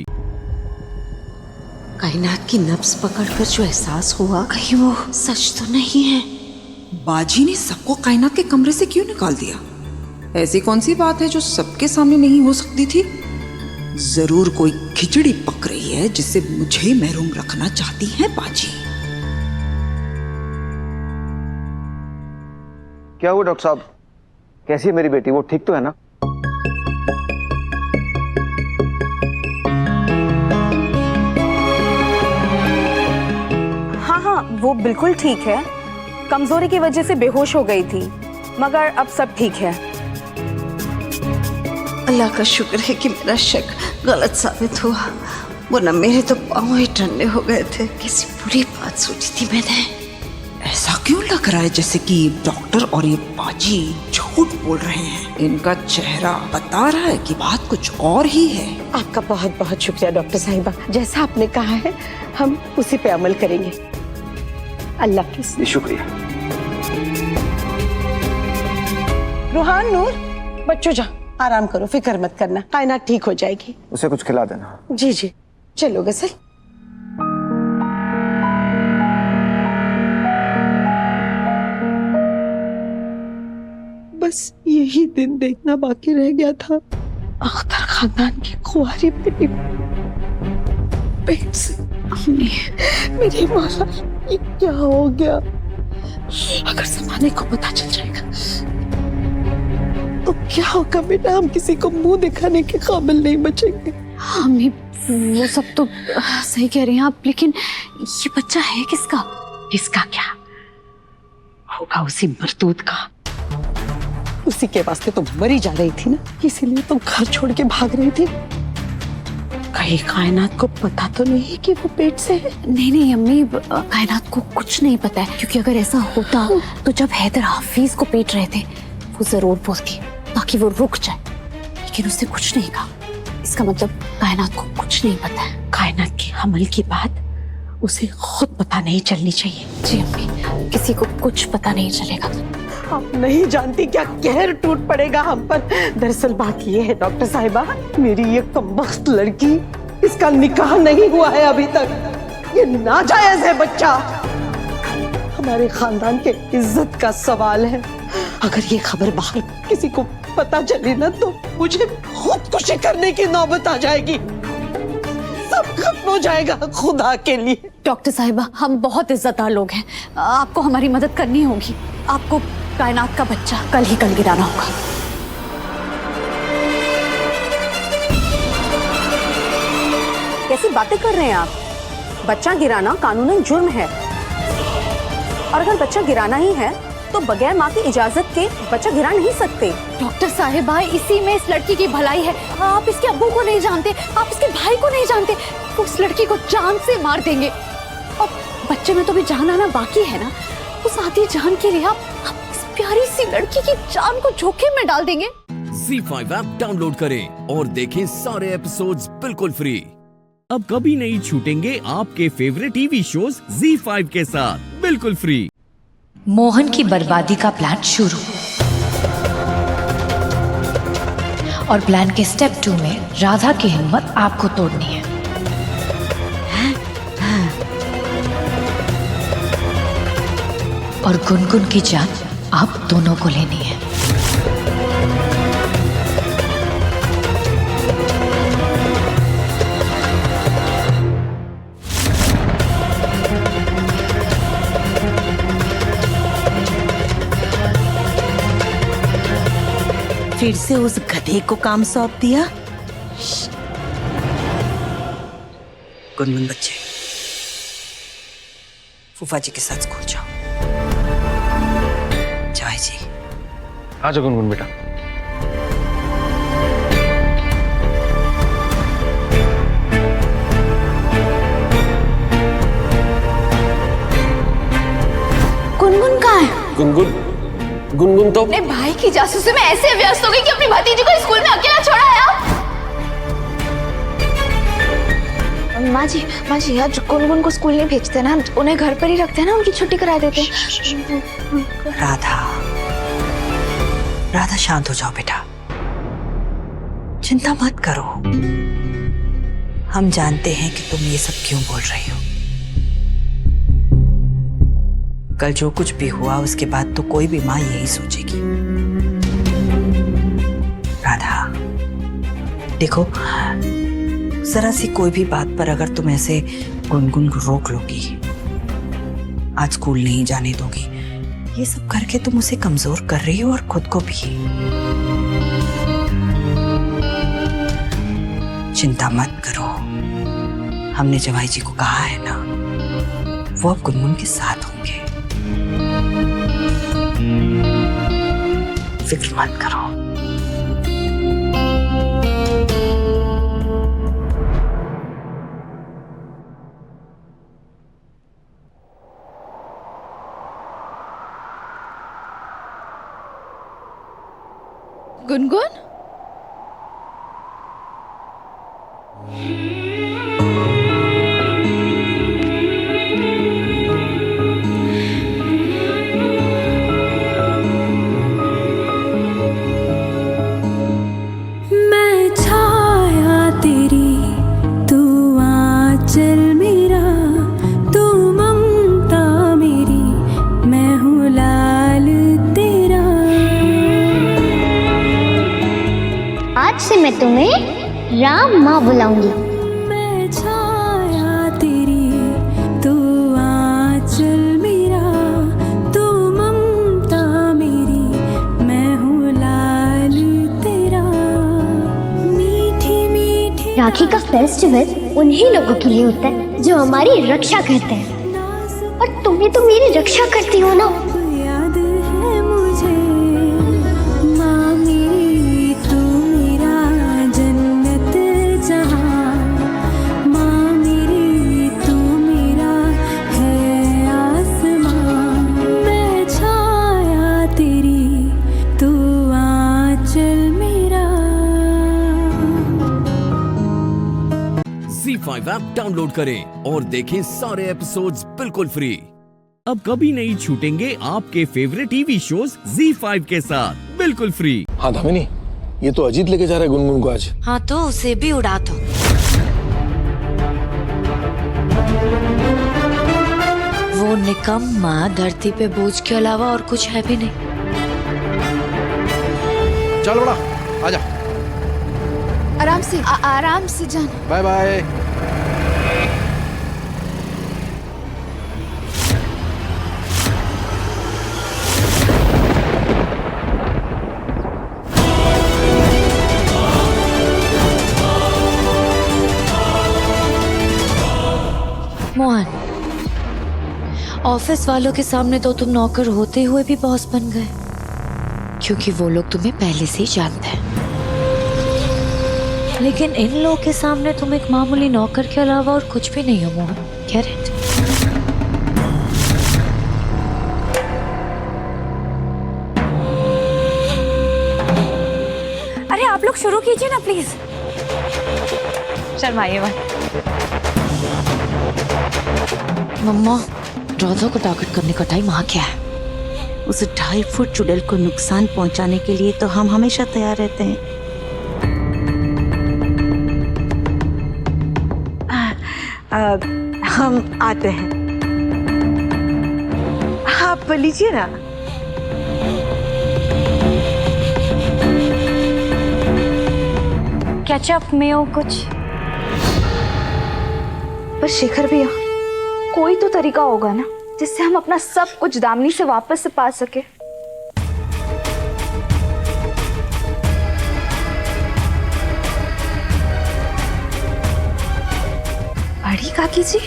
कायनात की नब्ज पकड़कर जो एहसास हुआ, कहीं वो सच तो नहीं है। बाजी ने सबको कायनात के कमरे से क्यों निकाल दिया? ऐसी कौन सी बात है जो सबके सामने नहीं हो सकती थी? जरूर कोई खिचड़ी पक रही है जिससे मुझे महरूम रखना चाहती है बाजी। क्या हुआ डॉक्टर साहब? कैसी है मेरी बेटी? वो ठीक तो है ना? हाँ, वो बिल्कुल ठीक है। कमजोरी की वजह से बेहोश हो गई थी, मगर अब सब ठीक है। अल्लाह का शुक्र है कि मेरा शक गलत साबित हुआ, वरना मेरे तो पांव ही ठंडे हो गए थे। कैसी बुरी बात सोची थी मैंने। ऐसा क्यों लग रहा है जैसे कि डॉक्टर और ये बाजी झूठ बोल रहे हैं? इनका चेहरा बता रहा है कि बात कुछ और ही है। आपका बहुत बहुत शुक्रिया डॉक्टर साहिबा, जैसा आपने कहा है हम उसी पे अमल करेंगे। अल्लाह की शुक्रिया। रूहान, नूर, बच्चों जा आराम करो, फिक्र मत करना, कायनात ठीक हो जाएगी। उसे कुछ खिला देना। जी जी, चलो गसल। बस यही दिन देखना बाकी रह गया था। अख्तर खानदान की कुंवारी बेटी पेट से। अम्मी, मेरी मौला, ये क्या हो गया? अगर जमाने को पता चल जाएगा तो क्या होगा बेटा? हम किसी को मुंह दिखाने के काबिल नहीं बचेंगे। अम्मी, वो सब तो सही कह रही हैं आप, लेकिन ये बच्चा है किसका? किसका क्या होगा? उसी मरदूद का। उसी के वास्ते तो मरी जा रही थी ना, इसीलिए तो घर छोड़ के भाग रही थी। कहीं कायनात को पता तो नहीं कि वो पेट से है? नहीं अम्मी, कायनात को कुछ नहीं पता है, क्योंकि अगर ऐसा होता तो जब हैदर हाफिज को पेट रहे थे वो जरूर बोलती ताकि वो रुक जाए, लेकिन उसने कुछ नहीं कहा। इसका मतलब कायनात को कुछ नहीं पता है। कायनात के हमल की बात उसे खुद पता नहीं चलनी चाहिए। जी अम्मी, किसी को कुछ पता नहीं चलेगा। आप नहीं जानती क्या कहर टूट पड़ेगा हम पर। दरअसल बात ये है डॉक्टर साहिबा, मेरी ये कमबख्त लड़की, इसका निकाह नहीं हुआ है अभी तक। ये नाजायज है बच्चा। हमारे खानदान के इज्जत का सवाल है। अगर ये खबर बाहर किसी को पता चली ना तो मुझे खुदकुशी करने की नौबत आ जाएगी। सब खत्म हो जाएगा खुदा के लिए। डॉक्टर साहिबा, हम बहुत इज्जतदार लोग हैं, आपको हमारी मदद करनी होगी। आपको कायनात का बच्चा कल ही कल गिराना होगा। कैसी बातें कर रहे हैं आप? बच्चा गिराना कानूनन जुर्म है, और अगर बच्चा गिराना ही है तो बगैर माँ की इजाजत के बच्चा गिरा नहीं सकते। डॉक्टर साहिबा, इसी में इस लड़की की भलाई है। आप इसके अब्बू को नहीं जानते, आप इसके भाई को नहीं जानते, उस लड़की को जान से मार देंगे। और बच्चे में तो भी जान आना बाकी है ना। उस आधी जान के लिए आप इस प्यारी सी लड़की की जान को जोखिम में डाल देंगे। ZEE5 ऐप डाउनलोड करें और देखें सारे एपिसोड्स बिल्कुल फ्री। अब कभी नहीं छूटेंगे आपके फेवरेट टीवी शोज ZEE5 के साथ बिल्कुल फ्री। मोहन की बर्बादी का प्लान शुरू, और प्लान के स्टेप 2 में राधा की हिम्मत आपको तोड़नी है। और गुनगुन की जान आप दोनों को लेनी है। फिर से उस गधे को काम सौंप दिया। गुनगुन बच्चे, फूफा जी के साथ स्कूल जाओ। जय जी। आ जाओ गुनगुन बेटा। गुनगुन कहाँ है? गुनगुन तो अपने भाई की जासूसी में ऐसे व्यस्त हो गई कि अपनी भतीजी को स्कूल में अकेला छोड़ा है। माँ जी आज गुनगुन को स्कूल नहीं भेजते ना, उन्हें घर पर ही रखते हैं ना, उनकी छुट्टी करा देते हैं। राधा शांत हो जाओ बेटा, चिंता मत करो। हम जानते हैं कि तुम ये सब क्यों बोल रही हो। कल जो कुछ भी हुआ उसके बाद तो कोई भी माँ यही सोचेगी। राधा देखो, जरा सी कोई भी बात पर अगर तुम ऐसे गुनगुन को रोक लोगी, आज स्कूल नहीं जाने दोगी, ये सब करके तुम उसे कमजोर कर रही हो और खुद को भी। चिंता मत करो, हमने जवाई जी को कहा है ना, वो अब गुनगुन के साथ होंगे। फिक्र मत करो। गुनगुन मैं छाया तेरी, तू आंचल मेरा, तू ममता मेरी, मैं हूँ लाल तेरा। आज से मैं तुम्हें राम माँ बुलाऊंगी। मैं छाया तेरी, तू आंचल मेरा, तू ममता मेरी, मैं हूँ लाल तेरा। मीठी मीठी राखी का फेस्टिवल उन्हीं लोगों के लिए होता है जो हमारी रक्षा करते हैं, और तुम्हें तो मेरी रक्षा करती हो ना। याद है मुझे, माँ मेरी तू मेरा जन्नत जहाँ, माँ मेरी तू मेरा है आसमां। मैं छाया तेरी, तू आंचल मेरा। Z5 ऐप डाउनलोड करें और देखें सारे एपिसोड्स बिल्कुल फ्री। अब कभी नहीं छूटेंगे आपके फेवरेट टीवी शोज Z5 के साथ बिल्कुल फ्री। हाँ धामिनी, ये तो अजीत लेके जा रहा है गुनगुन को आज। हाँ तो उसे भी उड़ा दो। वो निकम्मा धरती पे बोझ के अलावा और कुछ है भी नहीं। चल बड़ा, आजा। आराम से जाना। Bye bye. मोहन, ऑफिस वालों के सामने तो तुम नौकर होते हुए भी बॉस बन गए, क्योंकि वो लोग तुम्हें पहले से ही जानते हैं। लेकिन इन लोगों के सामने तुम एक मामूली नौकर के अलावा और कुछ भी नहीं हो मोहन। Get it? अरे आप लोग शुरू कीजिए ना प्लीज। शर्माइए मत। मम्मा, राधा को टारगेट करने का टाइम आ गया है। उस 2.5 फुट चुड़ैल को नुकसान पहुंचाने के लिए तो हम हमेशा तैयार रहते हैं। हम आते हैं, आप लीजिए ना। केचप मेयो कुछ। पर शेखर भैया, कोई तो तरीका होगा ना जिससे हम अपना सब कुछ दामिनी से वापस से पा सके। बड़ी काकी जी,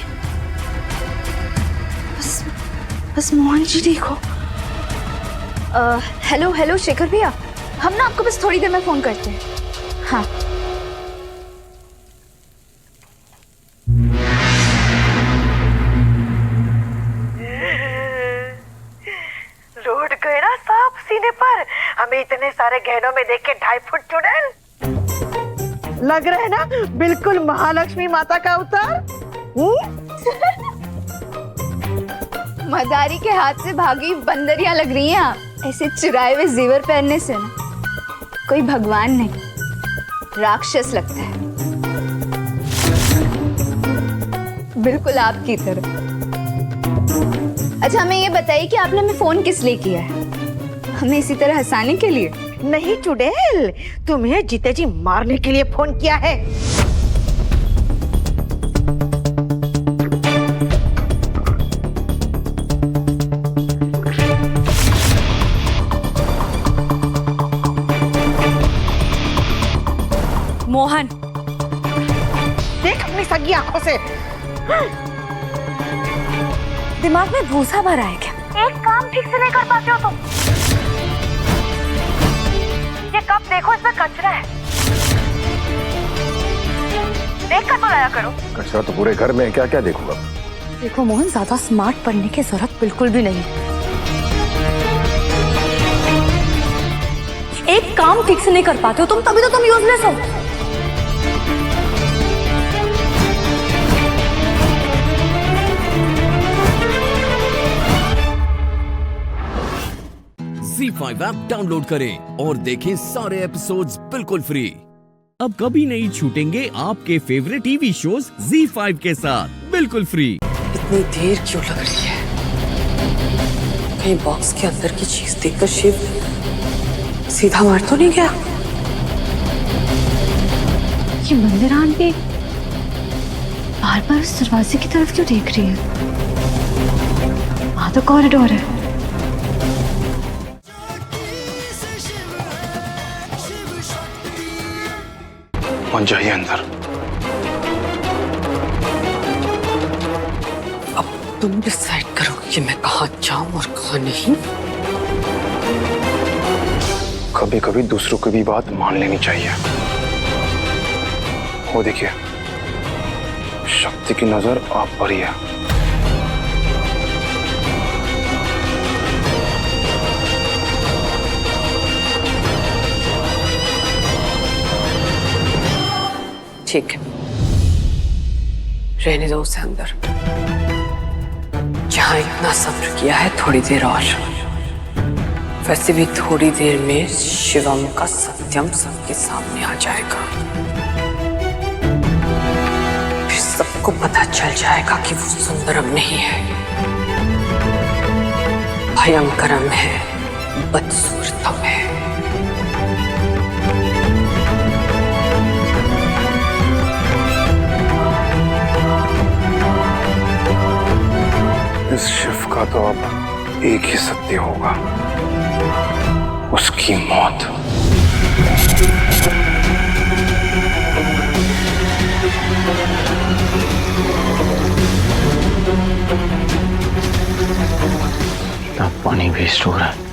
बस मोहन जी देखो। हेलो शेखर भैया, हम ना आपको बस थोड़ी देर में फोन करते हैं। हाँ लौट गए ना सांप सीने पर। हमें इतने सारे गहनों में देख के 2.5 फुट चुड़ैल। लग रहा है ना बिल्कुल महालक्ष्मी माता का अवतार। मदारी के हाथ से भागी बंदरियां लग रही हैं आप। ऐसे चुराए हुए जेवर पहनने से ना कोई भगवान नहीं, राक्षस लगता है, बिल्कुल आपकी तरह। अच्छा हमें ये बताइए कि आपने हमें फोन किस लिए किया है? हमें इसी तरह हंसाने के लिए? नहीं चुड़ैल, तुम्हें जीते जी मारने के लिए फोन किया है। मोहन, देख अपनी सगी आंखों से। दिमाग में भूसा भरा है क्या? एक काम ठीक से नहीं कर पाते हो तुम। ये कप देखो, इसमें कचरा है, देख कर तो लाया करो। कचरा तो पूरे घर में है, क्या क्या देखूंगा? देखो मोहन, ज्यादा स्मार्ट बनने की जरूरत बिल्कुल भी नहीं। एक काम ठीक से नहीं कर पाते हो तुम, तभी तो तुम यूजलेस हो। ZEE5 ऐप डाउनलोड करें और देखें सारे एपिसोड्स बिल्कुल फ्री। अब कभी नहीं छूटेंगे आपके फेवरेट टीवी शोज ZEE5 के साथ बिल्कुल फ्री। इतनी देर क्यों लग रही है? कहीं बॉक्स के अंदर की चीज देखकर शिव सीधा मर तो नहीं गया? ये मंदिरान भी बार बार उस दरवाजे की तरफ क्यों देख रही है? वहां तो कॉरिडोर है। पहुंच जाइए अंदर। अब तुम डिसाइड करो कि मैं कहाँ जाऊं और कहाँ नहीं। कभी कभी दूसरों की भी बात मान लेनी चाहिए। वो देखिए, शक्ति की नजर आप पर ही है। ठीक है, रहने दो उसे अंदर। जहां इतना सब्र किया है, थोड़ी देर और। वैसे भी थोड़ी देर में शिवम का सत्यम सबके सामने आ जाएगा। फिर सबको पता चल जाएगा कि वो सुंदरम नहीं है, भयंकरम है, बदसूरतम है। इस शिव का तो अब एक ही सत्य होगा, उसकी मौत। इतना पानी वेस्ट हो रहा है।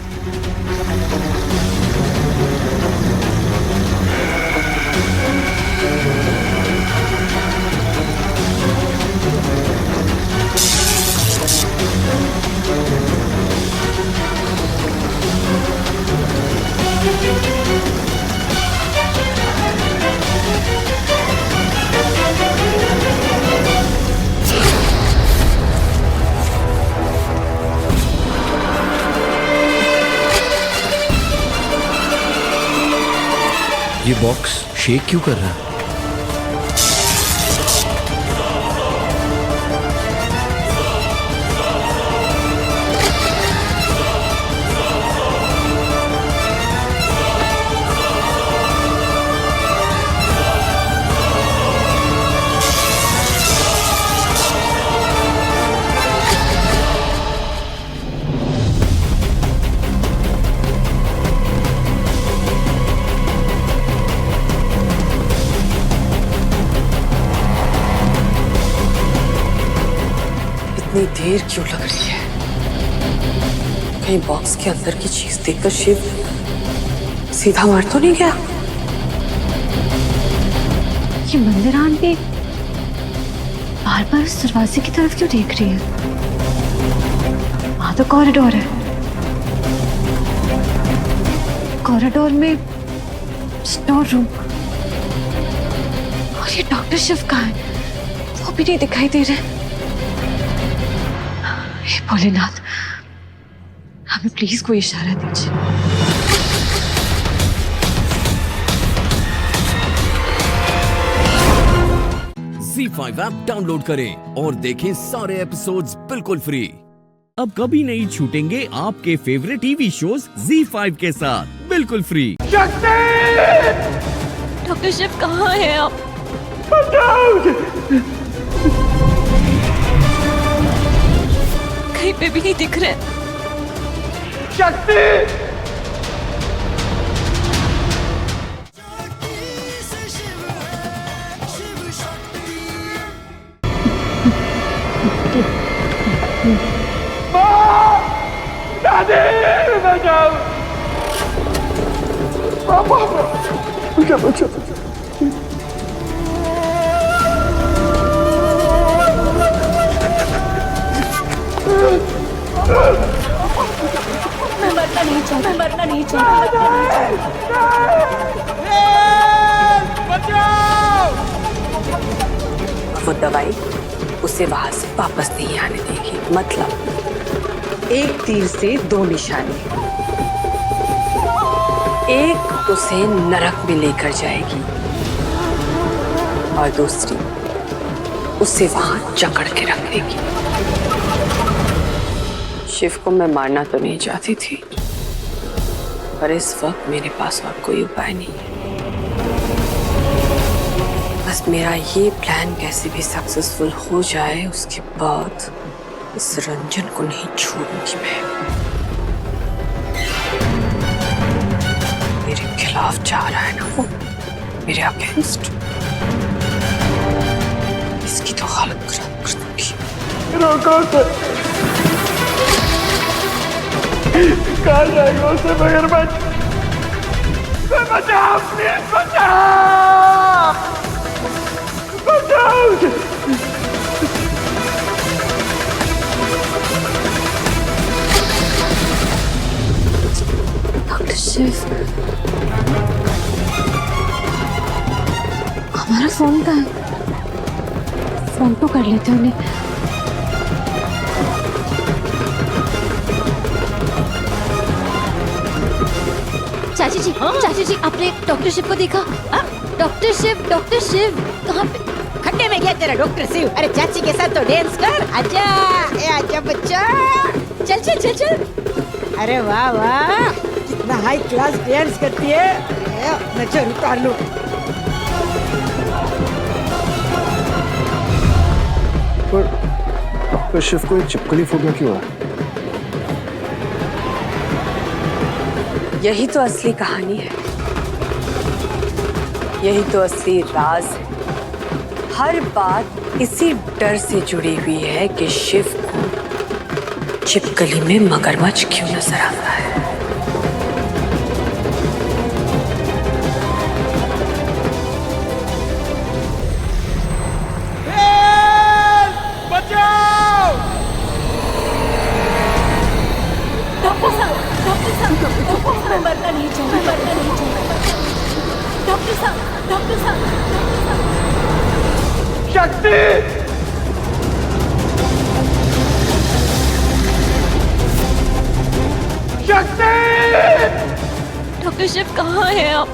ये बॉक्स शेक क्यों कर रहा है? इतनी देर क्यों लग रही है? कहीं बॉक्स के अंदर की चीज देखकर शिव सीधा मर तो नहीं गया? ये मंदिरान भी बार बार उस दरवाजे की तरफ क्यों देख रही है? वहां तो कॉरिडोर है। कॉरिडोर में स्टोर रूम। और ये डॉक्टर शिव कहाँ है? वो भी नहीं दिखाई दे रहे। हे भोलेनाथ, हमें प्लीज कोई इशारा दीजिए। ZEE5 ऐप डाउनलोड करें और देखें सारे एपिसोड्स बिल्कुल फ्री। अब कभी नहीं छूटेंगे आपके फेवरेट टीवी शोज ZEE5 के साथ बिल्कुल फ्री। डॉक्टर शिव कहाँ है आप? कहीं पे भी नहीं दिख रहे। मैं मरना नहीं चाहता, मैं मरना नहीं चाहता। वो दवाई उसे वहां से वापस नहीं आने देगी। मतलब एक तीर से दो निशाने। एक उसे नरक में लेकर जाएगी और दूसरी उसे वहां जकड़ के रख देगी। शिव को मैं मारना तो नहीं चाहती थी, पर इस वक्त मेरे पास और कोई उपाय नहीं है। बस मेरा ये प्लान कैसे भी सक्सेसफुल हो जाए, उसके बाद इस रंजन को नहीं छोड़ूंगी मैं। मेरे खिलाफ जा रहा है ना वो, मेरे अगेंस्ट। इसकी तो हालत खराब कर दूंगी। कहाँ जाएगा उसे बगैर बचाओ, प्लीज बचाओ, बचाओ। डॉक्टर शिव, हमारा फोन कहाँ है? फोन तो कर लेते उन्हें। चाची जी, चाची जी, आपने डॉक्टर शिव को देखा? डॉक्टर शिव कहाँ पे? खड्डे में गया तेरा डॉक्टर शिव। अरे चाची के साथ तो डांस कर। आजा, ए आजा बच्चा, चल चल चल चल। अरे वाह वाह, कितना हाई क्लास डांस करती है। नजर उतार लो। पर शिव को चिपकली फोबिया क्यों है? यही तो असली कहानी है, यही तो असली राज है। हर बात इसी डर से जुड़ी हुई है कि शिव को छिपकली में मगरमच्छ क्यों नजर आता है। मैं मरना नहीं चाहता, मरना नहीं चाहता। डॉक्टर साहब, डॉक्टर साहब। शक्ति! शक्ति! डॉक्टर शिव कहाँ है आप?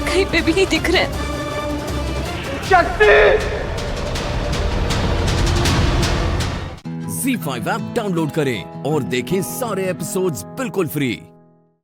कहीं पे भी नहीं दिख रहे। शक्ति! ZEE5 ऐप डाउनलोड करें और देखें सारे एपिसोड्स बिल्कुल फ्री।